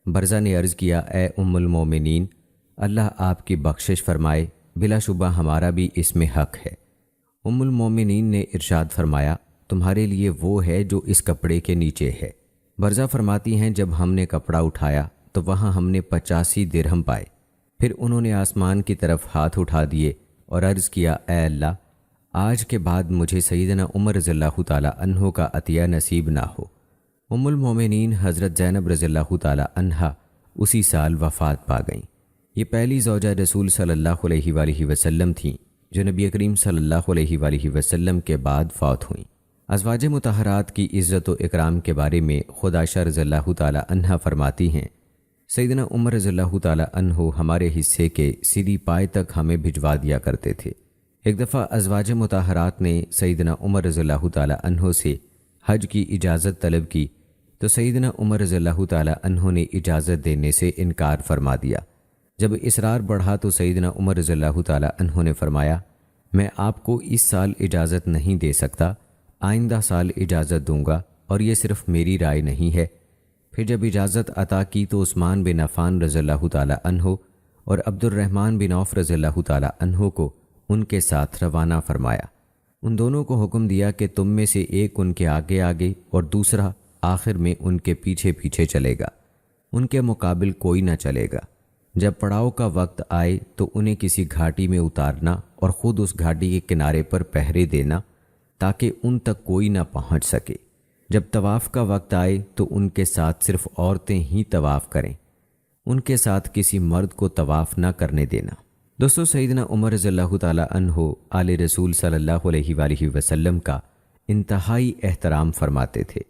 S1: برزہ نے عرض کیا، اے ام المومنین، اللہ آپ کی بخشش فرمائے، بلا شبہ ہمارا بھی اس میں حق ہے۔ ام المومنین نے ارشاد فرمایا، تمہارے لیے وہ ہے جو اس کپڑے کے نیچے ہے۔ برزہ فرماتی ہیں، جب ہم نے کپڑا اٹھایا تو وہاں ہم نے 85 درہم پائے۔ پھر انہوں نے آسمان کی طرف ہاتھ اٹھا دیے اور عرض کیا، اے اللہ، آج کے بعد مجھے سیدنا عمر رضی اللہ تعالی عنہ کا عطیہ نصیب نہ ہو۔ ام المومنین حضرت زینب رضی اللہ تعالی عنہا اسی سال وفات پا گئیں۔ یہ پہلی زوجہ رسول صلی اللہ علیہ وآلہ وسلم تھیں جو نبی کریم صلی اللہ علیہ وآلہ وسلم کے بعد فوت ہوئیں۔ ازواج مطہرات کی عزت و اکرام کے بارے میں خود عائشہ رضی اللہ تعالی عنہا فرماتی ہیں، سیدنا عمر رضی اللہ تعالی عنہ ہمارے حصے کے سیدھی پائے تک ہمیں بھجوا دیا کرتے تھے۔ ایک دفعہ ازواج مطہرات نے سیدنا عمر رضی اللہ تعالی عنہ سے حج کی اجازت طلب کی تو سیدنا عمر رضی اللہ تعالی عنہ نے اجازت دینے سے انکار فرما دیا۔ جب اصرار بڑھا تو سیدنا عمر رضی اللہ تعالی عنہ نے فرمایا، میں آپ کو اس سال اجازت نہیں دے سکتا، آئندہ سال اجازت دوں گا، اور یہ صرف میری رائے نہیں ہے۔ پھر جب اجازت عطا کی تو عثمان بن عفان رضی اللہ تعالی عنہ اور عبد الرحمن بن عوف رضی اللہ تعالی عنہ کو ان کے ساتھ روانہ فرمایا۔ ان دونوں کو حکم دیا کہ تم میں سے ایک ان کے آگے آگے اور دوسرا آخر میں ان کے پیچھے پیچھے چلے گا، ان کے مقابل کوئی نہ چلے گا۔ جب پڑاؤ کا وقت آئے تو انہیں کسی گھاٹی میں اتارنا اور خود اس گھاٹی کے کنارے پر پہرے دینا تاکہ ان تک کوئی نہ پہنچ سکے۔ جب طواف کا وقت آئے تو ان کے ساتھ صرف عورتیں ہی طواف کریں، ان کے ساتھ کسی مرد کو طواف نہ کرنے دینا۔ دوستو، سیدنا عمر رضی اللہ تعالی عنہ آل رسول صلی اللہ علیہ وآلہ وسلم کا انتہائی احترام فرماتے تھے،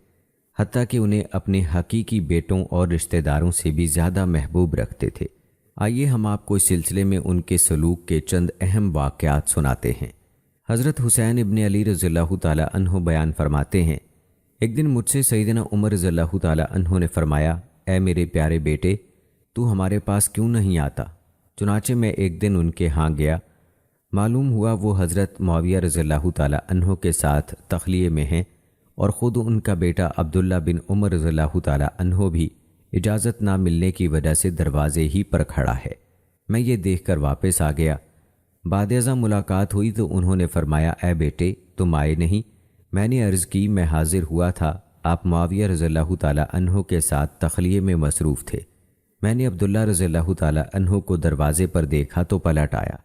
S1: حتیٰ کہ انہیں اپنے حقیقی بیٹوں اور رشتہ داروں سے بھی زیادہ محبوب رکھتے تھے۔ آئیے ہم آپ کو اس سلسلے میں ان کے سلوک کے چند اہم واقعات سناتے ہیں۔ حضرت حسین ابن علی رضی اللہ تعالی عنہ بیان فرماتے ہیں، ایک دن مجھ سے سیدنا عمر رضی اللہ تعالی عنہ نے فرمایا، اے میرے پیارے بیٹے، تو ہمارے پاس کیوں نہیں آتا؟ چنانچہ میں ایک دن ان کے ہاں گیا۔ معلوم ہوا وہ حضرت معاویہ رضی اللہ تعالی عنہ کے ساتھ تخلیے میں ہیں اور خود ان کا بیٹا عبداللہ بن عمر رضی اللہ تعالیٰ عنہ بھی اجازت نہ ملنے کی وجہ سے دروازے ہی پر کھڑا ہے۔ میں یہ دیکھ کر واپس آ گیا۔ بعد ازاں ملاقات ہوئی تو انہوں نے فرمایا، اے بیٹے تم آئے نہیں؟ میں نے عرض کی میں حاضر ہوا تھا، آپ معاویہ رضی اللہ تعالیٰ عنہ کے ساتھ تخلیے میں مصروف تھے۔ میں نے عبداللہ رضی اللہ تعالیٰ عنہ کو دروازے پر دیکھا تو پلٹ آیا۔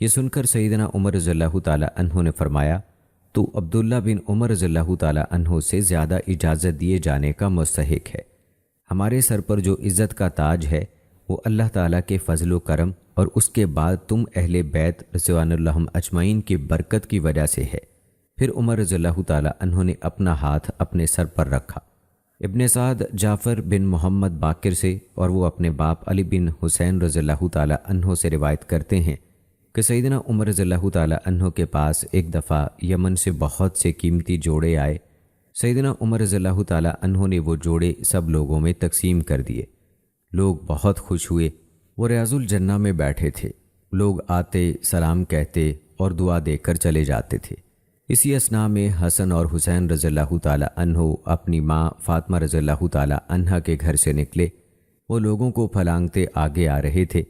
S1: یہ سن کر سیدنا عمر رضی اللہ تعالیٰ عنہ نے فرمایا، تو عبداللہ بن عمر رضی اللہ تعالیٰ عنہ سے زیادہ اجازت دیے جانے کا مستحق ہے۔ ہمارے سر پر جو عزت کا تاج ہے وہ اللہ تعالیٰ کے فضل و کرم اور اس کے بعد تم اہل بیت رضوان اللہ اجمعین کی برکت کی وجہ سے ہے۔ پھر عمر رضی اللہ تعالیٰ عنہ نے اپنا ہاتھ اپنے سر پر رکھا۔ ابن سعد جعفر بن محمد باقر سے اور وہ اپنے باپ علی بن حسین رضی اللہ تعالیٰ عنہ سے روایت کرتے ہیں کہ سیدنا عمر رضی اللہ تعالیٰ عنہ کے پاس ایک دفعہ یمن سے بہت سے قیمتی جوڑے آئے۔ سیدنا عمر رضی اللہ تعالیٰ عنہ نے وہ جوڑے سب لوگوں میں تقسیم کر دیے۔ لوگ بہت خوش ہوئے۔ وہ ریاض الجنہ میں بیٹھے تھے۔ لوگ آتے، سلام کہتے اور دعا دے کر چلے جاتے تھے۔ اسی اثناء میں حسن اور حسین رضی اللہ تعالیٰ عنہ اپنی ماں فاطمہ رضی اللہ تعالیٰ عنہا کے گھر سے نکلے۔ وہ لوگوں کو پھلانگتے آگے آ رہے تھے۔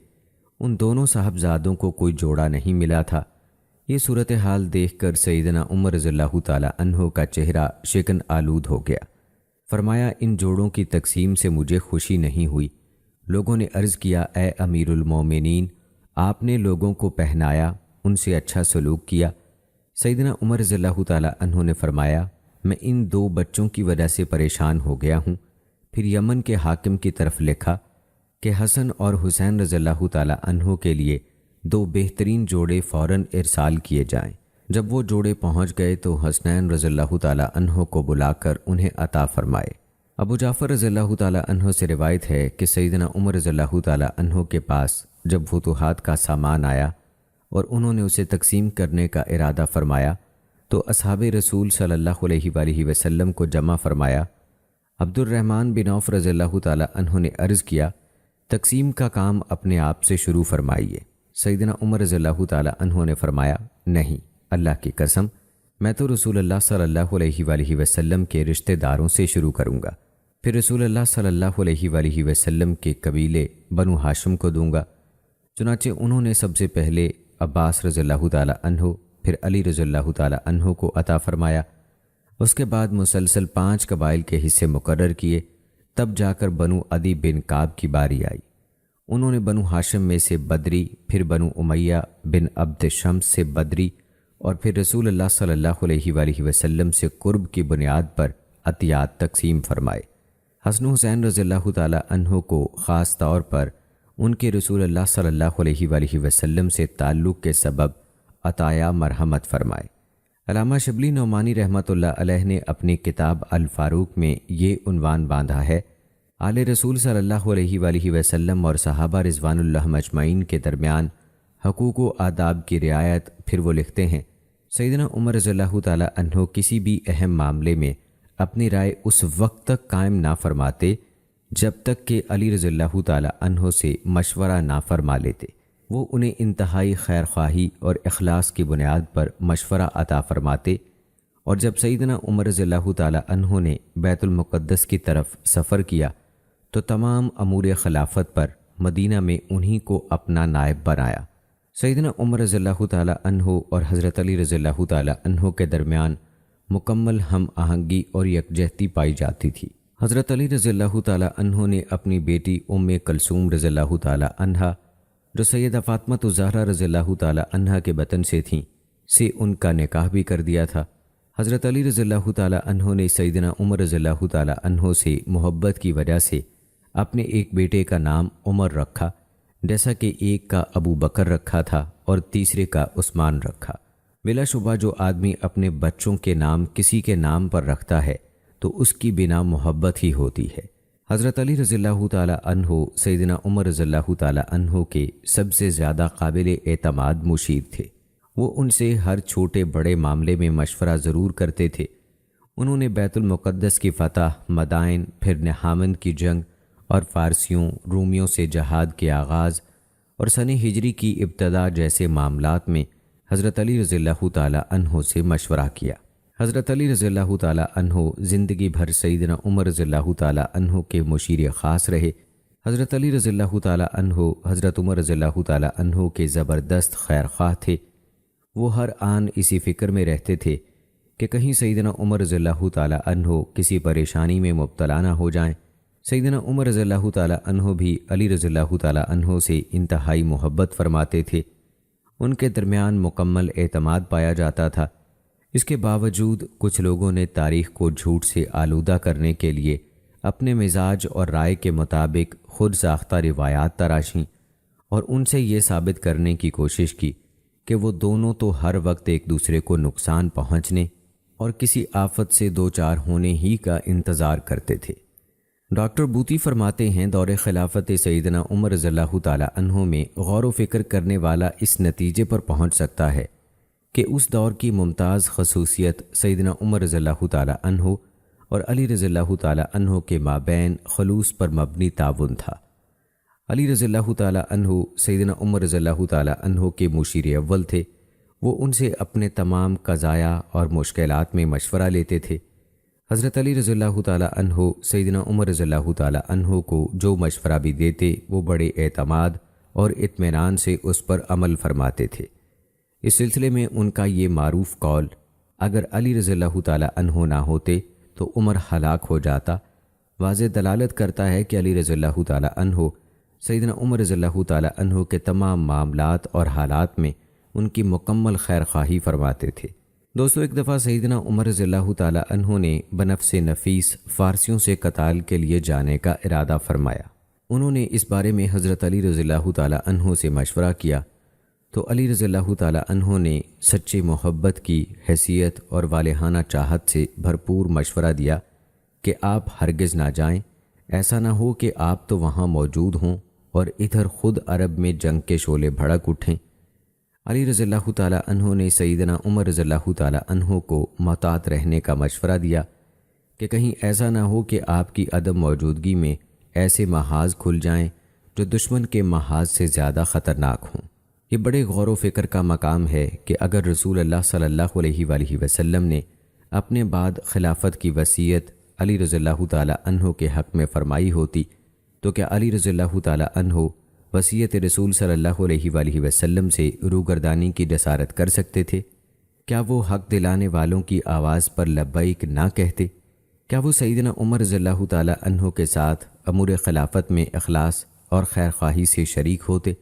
S1: ان دونوں صاحبزادوں کو کوئی جوڑا نہیں ملا تھا۔ یہ صورتحال دیکھ کر سیدنا عمر رضی اللہ تعالیٰ عنہ کا چہرہ شکن آلود ہو گیا۔ فرمایا، ان جوڑوں کی تقسیم سے مجھے خوشی نہیں ہوئی۔ لوگوں نے عرض کیا، اے امیر المومنین، آپ نے لوگوں کو پہنایا، ان سے اچھا سلوک کیا۔ سیدنا عمر رضی اللہ تعالیٰ عنہ نے فرمایا، میں ان دو بچوں کی وجہ سے پریشان ہو گیا ہوں۔ پھر یمن کے حاکم کی طرف لکھا کہ حسن اور حسین رضی اللہ تعالیٰ عنہ کے لیے دو بہترین جوڑے فوراً ارسال کیے جائیں۔ جب وہ جوڑے پہنچ گئے تو حسنین رضی اللہ تعالیٰ عنہ کو بلا کر انہیں عطا فرمائے۔ ابو جعفر رضی اللہ تعالیٰ عنہ سے روایت ہے کہ سیدنا عمر رضی اللہ تعالیٰ عنہ کے پاس جب فتوحات کا سامان آیا اور انہوں نے اسے تقسیم کرنے کا ارادہ فرمایا تو اصحاب رسول صلی اللہ علیہ وآلہ وسلم کو جمع فرمایا۔ عبد الرحمن بن عوف رضی اللہ تعالیٰ عنہ نے عرض کیا، تقسیم کا کام اپنے آپ سے شروع فرمائیے۔ سیدنا عمر رضی اللہ تعالیٰ عنہ نے فرمایا، نہیں، اللہ کی قسم، میں تو رسول اللہ صلی اللہ علیہ وآلہ وسلم کے رشتہ داروں سے شروع کروں گا، پھر رسول اللہ صلی اللہ علیہ وآلہ وسلم کے قبیلے بنو ہاشم کو دوں گا۔ چنانچہ انہوں نے سب سے پہلے عباس رضی اللہ تعالیٰ عنہ، پھر علی رضی اللہ تعالیٰ عنہ کو عطا فرمایا۔ اس کے بعد مسلسل 5 قبائل کے حصے مقرر کیے، تب جا کر بنو عدی بن کعب کی باری آئی۔ انہوں نے بنو ہاشم میں سے بدری، پھر بنو امیہ بن عبد شمس سے بدری اور پھر رسول اللہ صلی اللہ علیہ وآلہ وسلم سے قرب کی بنیاد پر عطیات تقسیم فرمائے۔ حسن حسین رضی اللہ تعالیٰ عنہ کو خاص طور پر ان کے رسول اللہ صلی اللہ علیہ وآلہ وسلم سے تعلق کے سبب عطایا مرحمت فرمائے۔ علامہ شبلی نعمانی رحمۃ اللہ علیہ نے اپنی کتاب الفاروق میں یہ عنوان باندھا ہے، آل رسول صلی اللہ علیہ وآلہ وسلم اور صحابہ رضوان اللہ مجمعین کے درمیان حقوق و آداب کی رعایت۔ پھر وہ لکھتے ہیں، سیدنا عمر رضی اللہ تعالیٰ عنہ کسی بھی اہم معاملے میں اپنی رائے اس وقت تک قائم نہ فرماتے جب تک کہ علی رضی اللہ تعالیٰ عنہ سے مشورہ نہ فرما لیتے۔ وہ انہیں انتہائی خیر خواہی اور اخلاص کی بنیاد پر مشورہ عطا فرماتے، اور جب سیدنا عمر رضی اللہ تعالیٰ عنہ نے بیت المقدس کی طرف سفر کیا تو تمام امور خلافت پر مدینہ میں انہی کو اپنا نائب بنایا۔ سیدنا عمر رضی اللہ تعالیٰ عنہ اور حضرت علی رضی اللہ تعالیٰ عنہ کے درمیان مکمل ہم آہنگی اور یکجہتی پائی جاتی تھی۔ حضرت علی رضی اللہ تعالیٰ عنہ نے اپنی بیٹی ام کلثوم رضی اللہ تعالیٰ عنہا، جو سیدہ فاطمہ الزہرا رضی اللہ تعالیٰ عنہا کے بطن سے تھیں، سے ان کا نکاح بھی کر دیا تھا۔ حضرت علی رضی اللہ تعالیٰ عنہ نے سیدنا عمر رضی اللہ تعالیٰ عنہ سے محبت کی وجہ سے اپنے ایک بیٹے کا نام عمر رکھا، جیسا کہ ایک کا ابو بکر رکھا تھا اور تیسرے کا عثمان رکھا۔ بلا شبہ جو آدمی اپنے بچوں کے نام کسی کے نام پر رکھتا ہے تو اس کی بنا محبت ہی ہوتی ہے۔ حضرت علی رضی اللہ تعالیٰ عنہ سیدنا عمر رضی اللہ تعالیٰ عنہ کے سب سے زیادہ قابل اعتماد مشیر تھے۔ وہ ان سے ہر چھوٹے بڑے معاملے میں مشورہ ضرور کرتے تھے۔ انہوں نے بیت المقدس کی فتح، مدائن، پھر نہامند کی جنگ اور فارسیوں رومیوں سے جہاد کے آغاز اور سن ہجری کی ابتدا جیسے معاملات میں حضرت علی رضی اللہ تعالیٰ عنہ سے مشورہ کیا۔ حضرت علی رضی اللہ تعالیٰ عنہ زندگی بھر سیدنا عمر رضی اللہ تعالیٰ عنہ کے مشیر خاص رہے۔ حضرت علی رضی اللہ تعالیٰ عنہ حضرت عمر رضی اللہ تعالیٰ عنہ کے زبردست خیر خواہ تھے۔ وہ ہر آن اسی فکر میں رہتے تھے کہ کہیں سیدنا عمر رضی اللہ تعالیٰ عنہ کسی پریشانی میں مبتلا نہ ہو جائیں۔ سیدنا عمر رضی اللہ تعالیٰ عنہ بھی علی رضی اللہ تعالیٰ عنہ سے انتہائی محبت فرماتے تھے۔ ان کے درمیان مکمل اعتماد پایا جاتا تھا۔ اس کے باوجود کچھ لوگوں نے تاریخ کو جھوٹ سے آلودہ کرنے کے لیے اپنے مزاج اور رائے کے مطابق خود ساختہ روایات تراشیں اور ان سے یہ ثابت کرنے کی کوشش کی کہ وہ دونوں تو ہر وقت ایک دوسرے کو نقصان پہنچنے اور کسی آفت سے دوچار ہونے ہی کا انتظار کرتے تھے۔ ڈاکٹر بوطی فرماتے ہیں دور خلافت سیدنا عمر رضی اللہ تعالیٰ عنہ میں غور و فکر کرنے والا اس نتیجے پر پہنچ سکتا ہے کہ اس دور کی ممتاز خصوصیت سیدنا عمر رضی اللہ تعالیٰ عنہ اور علی رضی اللہ تعالیٰ عنہ کے مابین خلوص پر مبنی تعاون تھا۔ علی رضی اللہ تعالیٰ عنہ سیدنا عمر رضی اللہ تعالیٰ عنہ کے مشیر اول تھے۔ وہ ان سے اپنے تمام قضایا اور مشکلات میں مشورہ لیتے تھے۔ حضرت علی رضی اللہ تعالیٰ عنہ سیدنا عمر رضی اللہ تعالیٰ عنہ کو جو مشورہ بھی دیتے وہ بڑے اعتماد اور اطمینان سے اس پر عمل فرماتے تھے۔ اس سلسلے میں ان کا یہ معروف قول، اگر علی رضی اللہ تعالیٰ عنہ نہ ہوتے تو عمر ہلاک ہو جاتا، واضح دلالت کرتا ہے کہ علی رضی اللہ تعالیٰ عنہ سیدنا عمر رضی اللہ تعالیٰ عنہ کے تمام معاملات اور حالات میں ان کی مکمل خیر خواہی فرماتے تھے۔ دوستو، ایک دفعہ سیدنا عمر رضی اللہ تعالیٰ عنہ نے بنفس نفیس فارسیوں سے قتال کے لیے جانے کا ارادہ فرمایا۔ انہوں نے اس بارے میں حضرت علی رضی اللہ تعالیٰ عنہ سے مشورہ کیا تو علی رضی اللہ تعالیٰ عنہ نے سچی محبت کی حیثیت اور والہانہ چاہت سے بھرپور مشورہ دیا کہ آپ ہرگز نہ جائیں، ایسا نہ ہو کہ آپ تو وہاں موجود ہوں اور ادھر خود عرب میں جنگ کے شعلے بھڑک اٹھیں۔ علی رضی اللہ تعالیٰ عنہ نے سیدنا عمر رضی اللہ تعالیٰ عنہ کو محتاط رہنے کا مشورہ دیا کہ کہیں ایسا نہ ہو کہ آپ کی عدم موجودگی میں ایسے محاذ کھل جائیں جو دشمن کے محاذ سے زیادہ خطرناک ہوں۔ یہ بڑے غور و فکر کا مقام ہے کہ اگر رسول اللہ صلی اللہ علیہ وآلہ وسلم نے اپنے بعد خلافت کی وصیت علی رضی اللہ تعالیٰ عنہ کے حق میں فرمائی ہوتی تو کیا علی رضی اللہ تعالیٰ عنہ وصیت رسول صلی اللہ علیہ وآلہ وسلم سے روگردانی کی جسارت کر سکتے تھے؟ کیا وہ حق دلانے والوں کی آواز پر لبیک نہ کہتے؟ کیا وہ سیدنا عمر رضی اللہ تعالیٰ عنہ کے ساتھ امور خلافت میں اخلاص اور خیر خواہی سے شریک ہوتے؟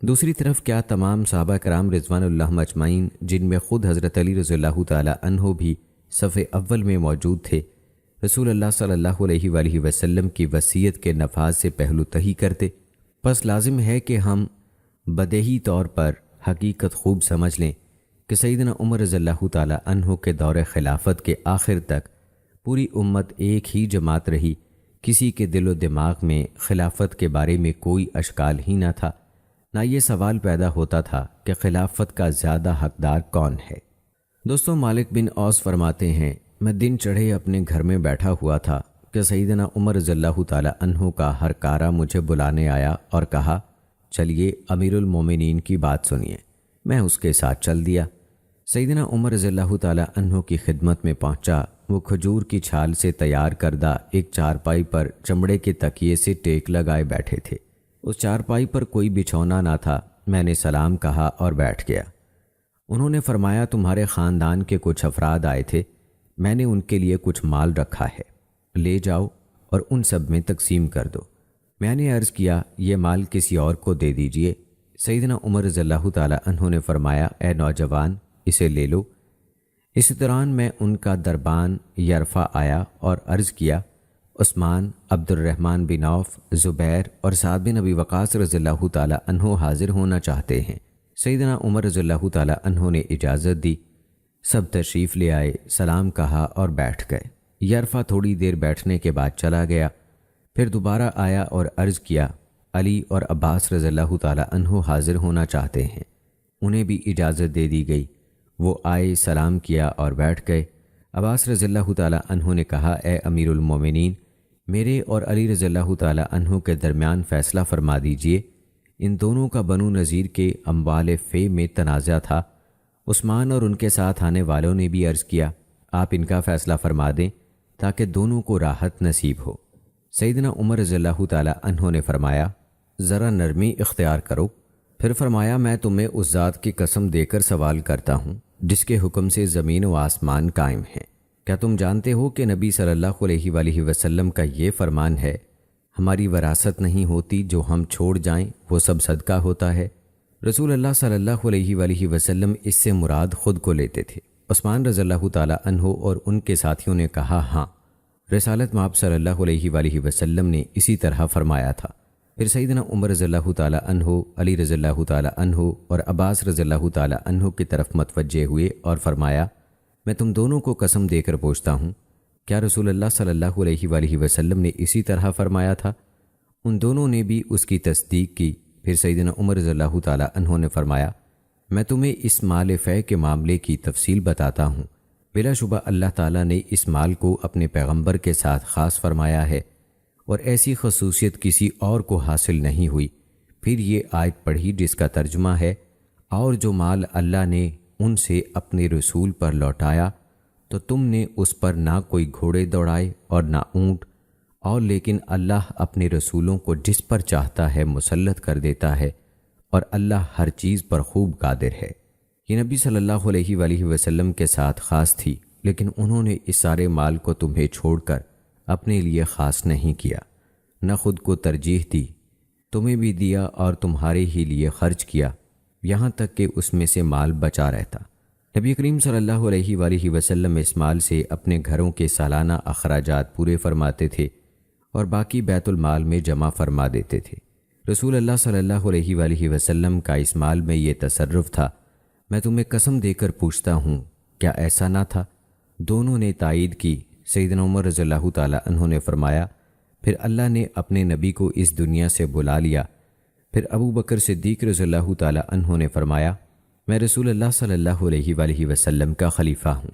S1: دوسری طرف کیا تمام صحابہ کرام رضوان اللہ مجمعین، جن میں خود حضرت علی رضی اللہ تعالیٰ عنہ بھی صف اول میں موجود تھے، رسول اللہ صلی اللہ علیہ وآلہ وسلم کی وصیت کے نفاذ سے پہلو تہی کرتے؟ پس لازم ہے کہ ہم بدیہی طور پر حقیقت خوب سمجھ لیں کہ سیدنا عمر رضی اللہ تعالیٰ عنہ کے دور خلافت کے آخر تک پوری امت ایک ہی جماعت رہی۔ کسی کے دل و دماغ میں خلافت کے بارے میں کوئی اشکال ہی نہ تھا، نہ یہ سوال پیدا ہوتا تھا کہ خلافت کا زیادہ حقدار کون ہے۔ دوستو، مالک بن اوس فرماتے ہیں، میں دن چڑھے اپنے گھر میں بیٹھا ہوا تھا کہ سیدنا عمر رضی اللہ تعالیٰ عنہ کا ہر کارہ مجھے بلانے آیا اور کہا، چلیے امیر المومنین کی بات سنیے۔ میں اس کے ساتھ چل دیا۔ سیدنا عمر رضی اللہ تعالیٰ عنہ کی خدمت میں پہنچا۔ وہ کھجور کی چھال سے تیار کردہ ایک چارپائی پر چمڑے کے تکیے سے ٹیک لگائے بیٹھے تھے۔ اس چارپائی پر کوئی بچھونا نہ تھا۔ میں نے سلام کہا اور بیٹھ گیا۔ انہوں نے فرمایا، تمہارے خاندان کے کچھ افراد آئے تھے، میں نے ان کے لیے کچھ مال رکھا ہے، لے جاؤ اور ان سب میں تقسیم کر دو۔ میں نے عرض کیا، یہ مال کسی اور کو دے دیجئے۔ سیدنا عمر رضی اللہ تعالیٰ عنہ نے فرمایا، اے نوجوان، اسے لے لو۔ اس دوران میں ان کا دربان یرفع آیا اور عرض کیا، عثمان، عبد الرحمن بن عوف، زبیر اور سعد بن ابی وقاص رضی اللہ تعالیٰ عنہ حاضر ہونا چاہتے ہیں۔ سیدنا عمر رضی اللہ تعالیٰ عنہ نے اجازت دی۔ سب تشریف لے آئے، سلام کہا اور بیٹھ گئے۔ یرفع تھوڑی دیر بیٹھنے کے بعد چلا گیا، پھر دوبارہ آیا اور عرض کیا، علی اور عباس رضی اللہ تعالیٰ عنہ حاضر ہونا چاہتے ہیں۔ انہیں بھی اجازت دے دی گئی۔ وہ آئے، سلام کیا اور بیٹھ گئے۔ عباس رضی اللہ تعالیٰ عنہ نے کہا، اے امیر المومنین، میرے اور علی رضی اللہ تعالیٰ عنہ کے درمیان فیصلہ فرما دیجئے۔ ان دونوں کا بنو نذیر کے اموال فے میں تنازع تھا۔ عثمان اور ان کے ساتھ آنے والوں نے بھی عرض کیا، آپ ان کا فیصلہ فرما دیں تاکہ دونوں کو راحت نصیب ہو۔ سیدنا عمر رضی اللہ تعالی عنہ نے فرمایا ذرا نرمی اختیار کرو۔ پھر فرمایا میں تمہیں اس ذات کی قسم دے کر سوال کرتا ہوں جس کے حکم سے زمین و آسمان قائم ہیں، کیا تم جانتے ہو کہ نبی صلی اللہ علیہ وآلہ وسلم کا یہ فرمان ہے ہماری وراثت نہیں ہوتی، جو ہم چھوڑ جائیں وہ سب صدقہ ہوتا ہے۔ رسول اللہ صلی اللہ علیہ وآلہ وسلم اس سے مراد خود کو لیتے تھے۔ عثمان رضی اللہ تعالی عنہ اور ان کے ساتھیوں نے کہا ہاں، رسالت مآب صلی اللہ علیہ وآلہ وسلم نے اسی طرح فرمایا تھا۔ پھر سیدنا عمر رضی اللہ تعالی عنہ، علی رضی اللہ تعالی عنہ اور عباس رضی اللہ تعالی عنہ کی طرف متوجہ ہوئے اور فرمایا میں تم دونوں کو قسم دے کر پوچھتا ہوں، کیا رسول اللہ صلی اللہ علیہ وآلہ وسلم نے اسی طرح فرمایا تھا؟ ان دونوں نے بھی اس کی تصدیق کی۔ پھر سیدنا عمر رضی اللہ تعالی عنہ نے فرمایا میں تمہیں اس مال فے کے معاملے کی تفصیل بتاتا ہوں۔ بلا شبہ اللہ تعالیٰ نے اس مال کو اپنے پیغمبر کے ساتھ خاص فرمایا ہے اور ایسی خصوصیت کسی اور کو حاصل نہیں ہوئی۔ پھر یہ آیت پڑھی جس کا ترجمہ ہے اور جو مال اللہ نے ان سے اپنے رسول پر لوٹایا تو تم نے اس پر نہ کوئی گھوڑے دوڑائے اور نہ اونٹ، اور لیکن اللہ اپنے رسولوں کو جس پر چاہتا ہے مسلط کر دیتا ہے، اور اللہ ہر چیز پر خوب قادر ہے۔ یہ نبی صلی اللہ علیہ وآلہ وسلم کے ساتھ خاص تھی، لیکن انہوں نے اس سارے مال کو تمہیں چھوڑ کر اپنے لیے خاص نہیں کیا، نہ خود کو ترجیح دی، تمہیں بھی دیا اور تمہارے ہی لیے خرچ کیا، یہاں تک کہ اس میں سے مال بچا رہتا۔ نبی کریم صلی اللہ علیہ وآلہ وسلم اس مال سے اپنے گھروں کے سالانہ اخراجات پورے فرماتے تھے اور باقی بیت المال میں جمع فرما دیتے تھے۔ رسول اللہ صلی اللہ علیہ وآلہ وسلم کا اس مال میں یہ تصرف تھا۔ میں تمہیں قسم دے کر پوچھتا ہوں کیا ایسا نہ تھا؟ دونوں نے تائید کی۔ سیدنا عمر رضی اللہ تعالی عنہ نے فرمایا پھر اللہ نے اپنے نبی کو اس دنیا سے بلا لیا۔ پھر ابو بکر صدیق رضی اللہ تعالی عنہ نے فرمایا میں رسول اللہ صلی اللہ علیہ وآلہ وسلم کا خلیفہ ہوں۔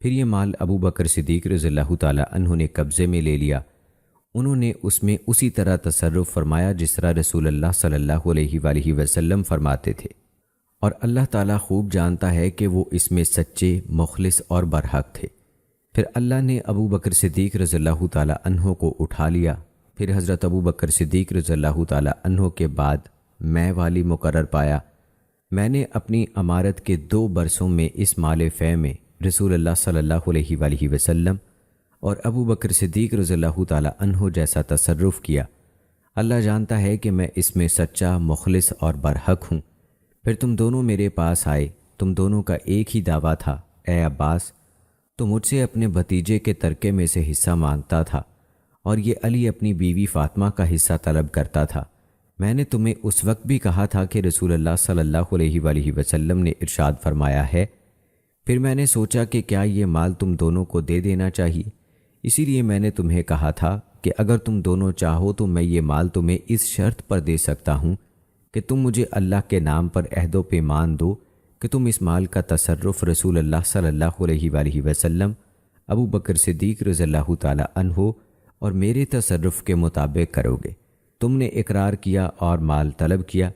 S1: پھر یہ مال ابو بکر صدیق رضی اللہ تعالی عنہ نے قبضے میں لے لیا۔ انہوں نے اس میں اسی طرح تصرف فرمایا جس طرح رسول اللہ صلی اللہ علیہ وآلہ وسلم فرماتے تھے، اور اللہ تعالیٰ خوب جانتا ہے کہ وہ اس میں سچے، مخلص اور برحق تھے۔ پھر اللہ نے ابو بکر صدیق رضی اللہ تعالی عنہ کو اٹھا لیا۔ پھر حضرت ابو بکر صدیق رضی اللہ تعالی عنہ کے بعد میں والی مقرر پایا۔ میں نے اپنی امارت کے 2 برسوں میں اس مال فے میں رسول اللہ صلی اللہ علیہ وآلہ وسلم اور ابو بکر صدیق رضی اللہ تعالی عنہ جیسا تصرف کیا۔ اللہ جانتا ہے کہ میں اس میں سچا، مخلص اور برحق ہوں۔ پھر تم دونوں میرے پاس آئے، تم دونوں کا ایک ہی دعویٰ تھا، اے عباس تو مجھ سے اپنے بھتیجے کے ترکے میں سے حصہ مانگتا تھا، اور یہ علی اپنی بیوی فاطمہ کا حصہ طلب کرتا تھا۔ میں نے تمہیں اس وقت بھی کہا تھا کہ رسول اللہ صلی اللہ علیہ وآلہ وسلم نے ارشاد فرمایا ہے۔ پھر میں نے سوچا کہ کیا یہ مال تم دونوں کو دے دینا چاہیے، اسی لیے میں نے تمہیں کہا تھا کہ اگر تم دونوں چاہو تو میں یہ مال تمہیں اس شرط پر دے سکتا ہوں کہ تم مجھے اللہ کے نام پر عہد و پیمان دو کہ تم اس مال کا تصرف رسول اللہ صلی اللہ علیہ وآلہ وسلم، ابو بکر صدیق رضی اللہ تعالی عنہ اور میرے تصرف کے مطابق کرو گے۔ تم نے اقرار کیا اور مال طلب کیا،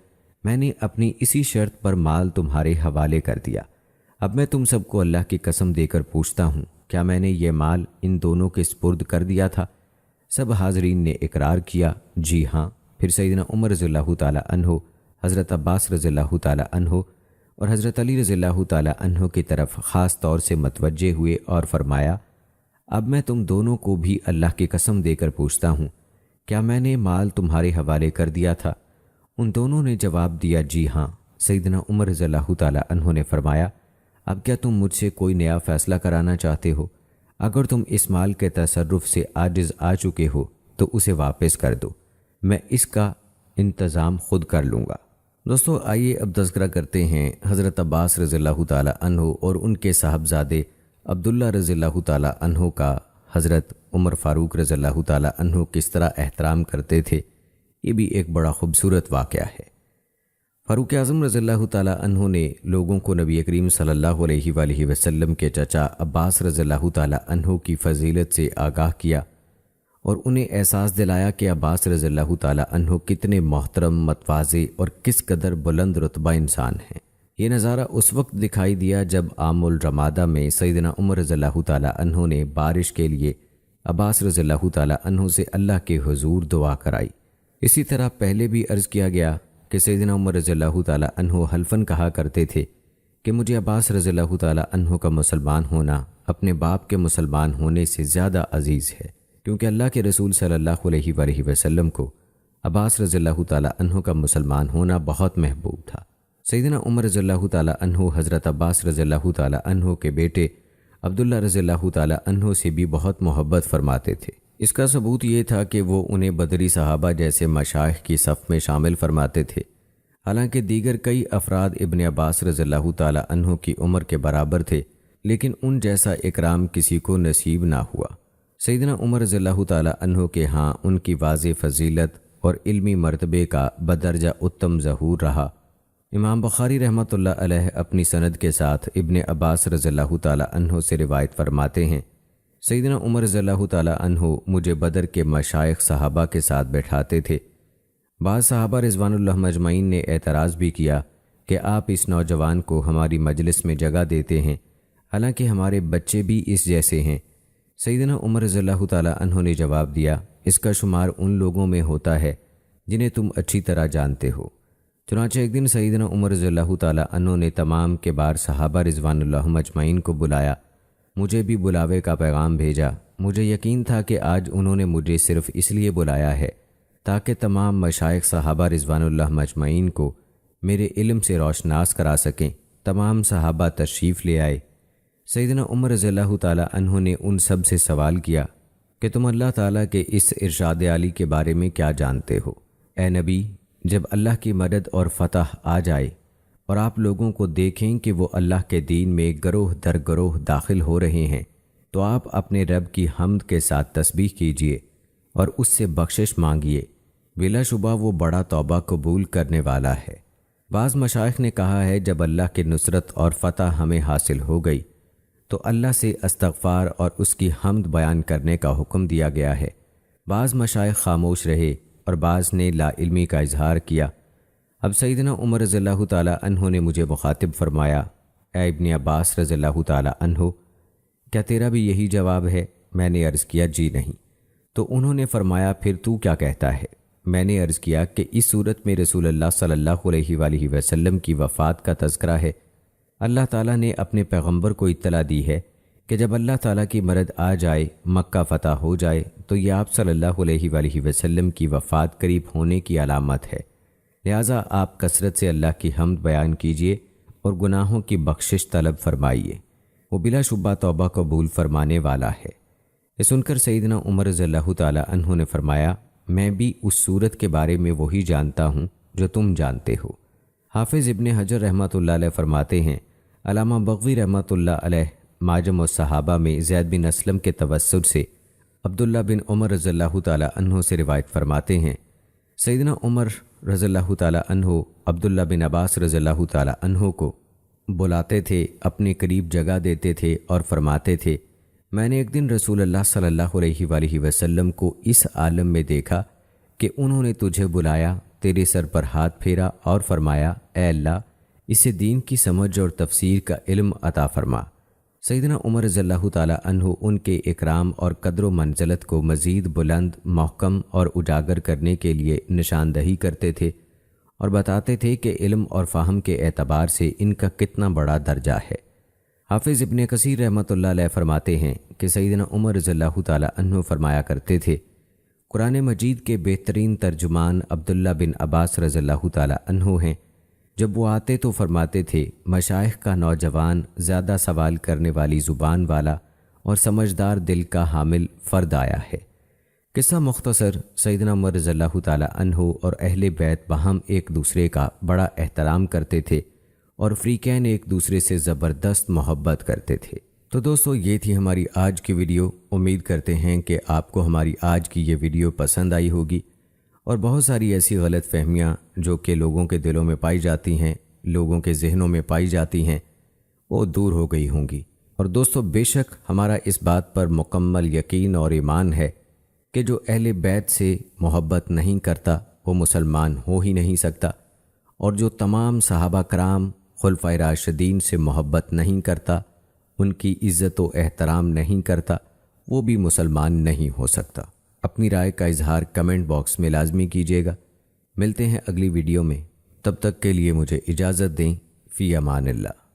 S1: میں نے اپنی اسی شرط پر مال تمہارے حوالے کر دیا۔ اب میں تم سب کو اللہ کی قسم دے کر پوچھتا ہوں کیا میں نے یہ مال ان دونوں کے سپرد کر دیا تھا؟ سب حاضرین نے اقرار کیا جی ہاں۔ پھر سیدنا عمر رضی اللہ تعالی عنہ، حضرت عباس رضی اللہ تعالی عنہ اور حضرت علی رضی اللہ تعالی عنہ کی طرف خاص طور سے متوجہ ہوئے اور فرمایا اب میں تم دونوں کو بھی اللہ کی قسم دے کر پوچھتا ہوں کیا میں نے مال تمہارے حوالے کر دیا تھا؟ ان دونوں نے جواب دیا جی ہاں۔ سیدنا عمر رضی اللہ تعالی عنہ نے فرمایا اب کیا تم مجھ سے کوئی نیا فیصلہ کرانا چاہتے ہو؟ اگر تم اس مال کے تصرف سے عاجز آ چکے ہو تو اسے واپس کر دو، میں اس کا انتظام خود کر لوں گا۔ دوستو آئیے اب تذکرہ کرتے ہیں حضرت عباس رضی اللہ تعالی عنہ اور ان کے صاحبزادے عبداللہ رضی اللہ تعالی عنہ کا حضرت عمر فاروق رضی اللہ تعالی عنہ کس طرح احترام کرتے تھے۔ یہ بھی ایک بڑا خوبصورت واقعہ ہے۔ فاروق اعظم رضی اللہ تعالی عنہ نے لوگوں کو نبی کریم صلی اللہ علیہ وآلہ وسلم کے چچا عباس رضی اللہ تعالی عنہ کی فضیلت سے آگاہ کیا اور انہیں احساس دلایا کہ عباس رضی اللہ تعالی عنہ کتنے محترم، متواضع اور کس قدر بلند رتبہ انسان ہیں۔ یہ نظارہ اس وقت دکھائی دیا جب عام الرمادہ میں سیدنا عمر رضی اللہ تعالیٰ عنہ نے بارش کے لیے عباس رضی اللہ تعالیٰ عنہ سے اللہ کے حضور دعا کرائی۔ اسی طرح پہلے بھی عرض کیا گیا کہ سیدنا عمر رضی اللہ تعالیٰ عنہ حلفاً کہا کرتے تھے کہ مجھے عباس رضی اللہ تعالیٰ عنہ کا مسلمان ہونا اپنے باپ کے مسلمان ہونے سے زیادہ عزیز ہے، کیونکہ اللہ کے رسول صلی اللہ علیہ وآلہ وسلم کو عباس رضی اللہ تعالیٰ عنہ کا مسلمان ہونا بہت محبوب تھا۔ سیدنا عمر رضی اللہ تعالیٰ عنہ حضرت عباس رضی اللہ تعالیٰ عنہ کے بیٹے عبداللہ رضی اللہ تعالیٰ عنہ سے بھی بہت محبت فرماتے تھے۔ اس کا ثبوت یہ تھا کہ وہ انہیں بدری صحابہ جیسے مشائخ کی صف میں شامل فرماتے تھے، حالانکہ دیگر کئی افراد ابن عباس رضی اللہ تعالیٰ عنہ کی عمر کے برابر تھے، لیکن ان جیسا اکرام کسی کو نصیب نہ ہوا۔ سیدنا عمر رضی اللہ تعالیٰ عنہ کے ہاں ان کی واضح فضیلت اور علمی مرتبے کا بدرجہ اتم ظہور رہا۔ امام بخاری رحمۃ اللہ علیہ اپنی سند کے ساتھ ابن عباس رضی اللہ تعالیٰ عنہ سے روایت فرماتے ہیں، سیدنا عمر رضی اللہ تعالیٰ عنہ مجھے بدر کے مشائخ صحابہ کے ساتھ بیٹھاتے تھے۔ بعض صحابہ رضوان اللہ مجمعین نے اعتراض بھی کیا کہ آپ اس نوجوان کو ہماری مجلس میں جگہ دیتے ہیں، حالانکہ ہمارے بچے بھی اس جیسے ہیں۔ سیدنا عمر رضی اللہ تعالیٰ عنہ نے جواب دیا، اس کا شمار ان لوگوں میں ہوتا ہے جنہیں تم اچھی طرح جانتے ہو۔ چنانچہ ایک دن سیدنا عمر رضی اللہ تعالیٰ عنہ نے تمام کبار صحابہ رضوان اللہ مجمعین کو بلایا، مجھے بھی بلاوے کا پیغام بھیجا۔ مجھے یقین تھا کہ آج انہوں نے مجھے صرف اس لیے بلایا ہے تاکہ تمام مشائخ صحابہ رضوان اللہ مجمعین کو میرے علم سے روشناس کرا سکیں۔ تمام صحابہ تشریف لے آئے۔ سیدنا عمر رضی اللہ تعالیٰ عنہ نے ان سب سے سوال کیا کہ تم اللہ تعالیٰ کے اس ارشاد عالی کے بارے میں کیا جانتے ہو؟ اے نبی، جب اللہ کی مدد اور فتح آ جائے اور آپ لوگوں کو دیکھیں کہ وہ اللہ کے دین میں گروہ در گروہ داخل ہو رہے ہیں تو آپ اپنے رب کی حمد کے ساتھ تسبیح کیجئے اور اس سے بخشش مانگیے، بلا شبہ وہ بڑا توبہ قبول کرنے والا ہے۔ بعض مشائخ نے کہا ہے جب اللہ کی نصرت اور فتح ہمیں حاصل ہو گئی تو اللہ سے استغفار اور اس کی حمد بیان کرنے کا حکم دیا گیا ہے۔ بعض مشائخ خاموش رہے اور بعض نے لا علمی کا اظہار کیا۔ اب سیدنا عمر رضی اللہ تعالیٰ عنہ نے مجھے مخاطب فرمایا، اے ابن عباس رضی اللہ تعالیٰ عنہ، کیا تیرا بھی یہی جواب ہے؟ میں نے عرض کیا جی نہیں۔ تو انہوں نے فرمایا پھر تو کیا کہتا ہے؟ میں نے عرض کیا کہ اس صورت میں رسول اللہ صلی اللہ علیہ وآلہ وسلم کی وفات کا تذکرہ ہے۔ اللہ تعالیٰ نے اپنے پیغمبر کو اطلاع دی ہے کہ جب اللہ تعالیٰ کی مدد آ جائے، مکہ فتح ہو جائے تو یہ آپ صلی اللہ علیہ وآلہ وسلم کی وفات قریب ہونے کی علامت ہے، لہٰذا آپ کثرت سے اللہ کی حمد بیان کیجیے اور گناہوں کی بخشش طلب فرمائیے، وہ بلا شبہ توبہ قبول فرمانے والا ہے۔ یہ سن کر سیدنا عمر رضی اللہ تعالیٰ عنہ نے فرمایا، میں بھی اس صورت کے بارے میں وہی جانتا ہوں جو تم جانتے ہو۔ حافظ ابن حجر رحمۃ اللہ علیہ فرماتے ہیں، علامہ بغوی رحمۃ اللہ علیہ معجم الصحابہ میں زید بن اسلم کے توسط سے عبداللہ بن عمر رضی اللہ تعالیٰ عنہ سے روایت فرماتے ہیں، سیدنا عمر رضی اللہ تعالیٰ عنہ عبداللہ بن عباس رضی اللہ تعالیٰ عنہ کو بلاتے تھے، اپنے قریب جگہ دیتے تھے اور فرماتے تھے، میں نے ایک دن رسول اللہ صلی اللہ علیہ وآلہ وسلم کو اس عالم میں دیکھا کہ انہوں نے تجھے بلایا، تیرے سر پر ہاتھ پھیرا اور فرمایا، اے اللہ، اسے دین کی سمجھ اور تفسیر کا علم عطا فرما۔ سیدنا عمر رضی اللہ تعالیٰ عنہ ان کے اکرام اور قدر و منزلت کو مزید بلند، محکم اور اجاگر کرنے کے لیے نشاندہی کرتے تھے اور بتاتے تھے کہ علم اور فہم کے اعتبار سے ان کا کتنا بڑا درجہ ہے۔ حافظ ابن کثیر رحمۃ اللہ علیہ فرماتے ہیں کہ سیدنا عمر رضی اللہ تعالیٰ عنہ فرمایا کرتے تھے، قرآن مجید کے بہترین ترجمان عبداللہ بن عباس رضی اللہ تعالیٰ عنہ ہیں۔ جب وہ آتے تو فرماتے تھے، مشائخ کا نوجوان، زیادہ سوال کرنے والی زبان والا اور سمجھدار دل کا حامل فرد آیا ہے۔ قصہ مختصر، سیدنا عمر رضی اللہ تعالیٰ عنہ اور اہل بیت باہم ایک دوسرے کا بڑا احترام کرتے تھے اور فریقین ایک دوسرے سے زبردست محبت کرتے تھے۔ تو دوستو، یہ تھی ہماری آج کی ویڈیو۔ امید کرتے ہیں کہ آپ کو ہماری آج کی یہ ویڈیو پسند آئی ہوگی اور بہت ساری ایسی غلط فہمیاں جو کہ لوگوں کے دلوں میں پائی جاتی ہیں، لوگوں کے ذہنوں میں پائی جاتی ہیں، وہ دور ہو گئی ہوں گی۔ اور دوستو، بے شک ہمارا اس بات پر مکمل یقین اور ایمان ہے کہ جو اہل بیت سے محبت نہیں کرتا وہ مسلمان ہو ہی نہیں سکتا، اور جو تمام صحابہ کرام خلفائے راشدین سے محبت نہیں کرتا، ان کی عزت و احترام نہیں کرتا، وہ بھی مسلمان نہیں ہو سکتا۔ اپنی رائے کا اظہار کمنٹ باکس میں لازمی کیجیے گا۔ ملتے ہیں اگلی ویڈیو میں، تب تک کے لیے مجھے اجازت دیں۔ فی امان اللہ۔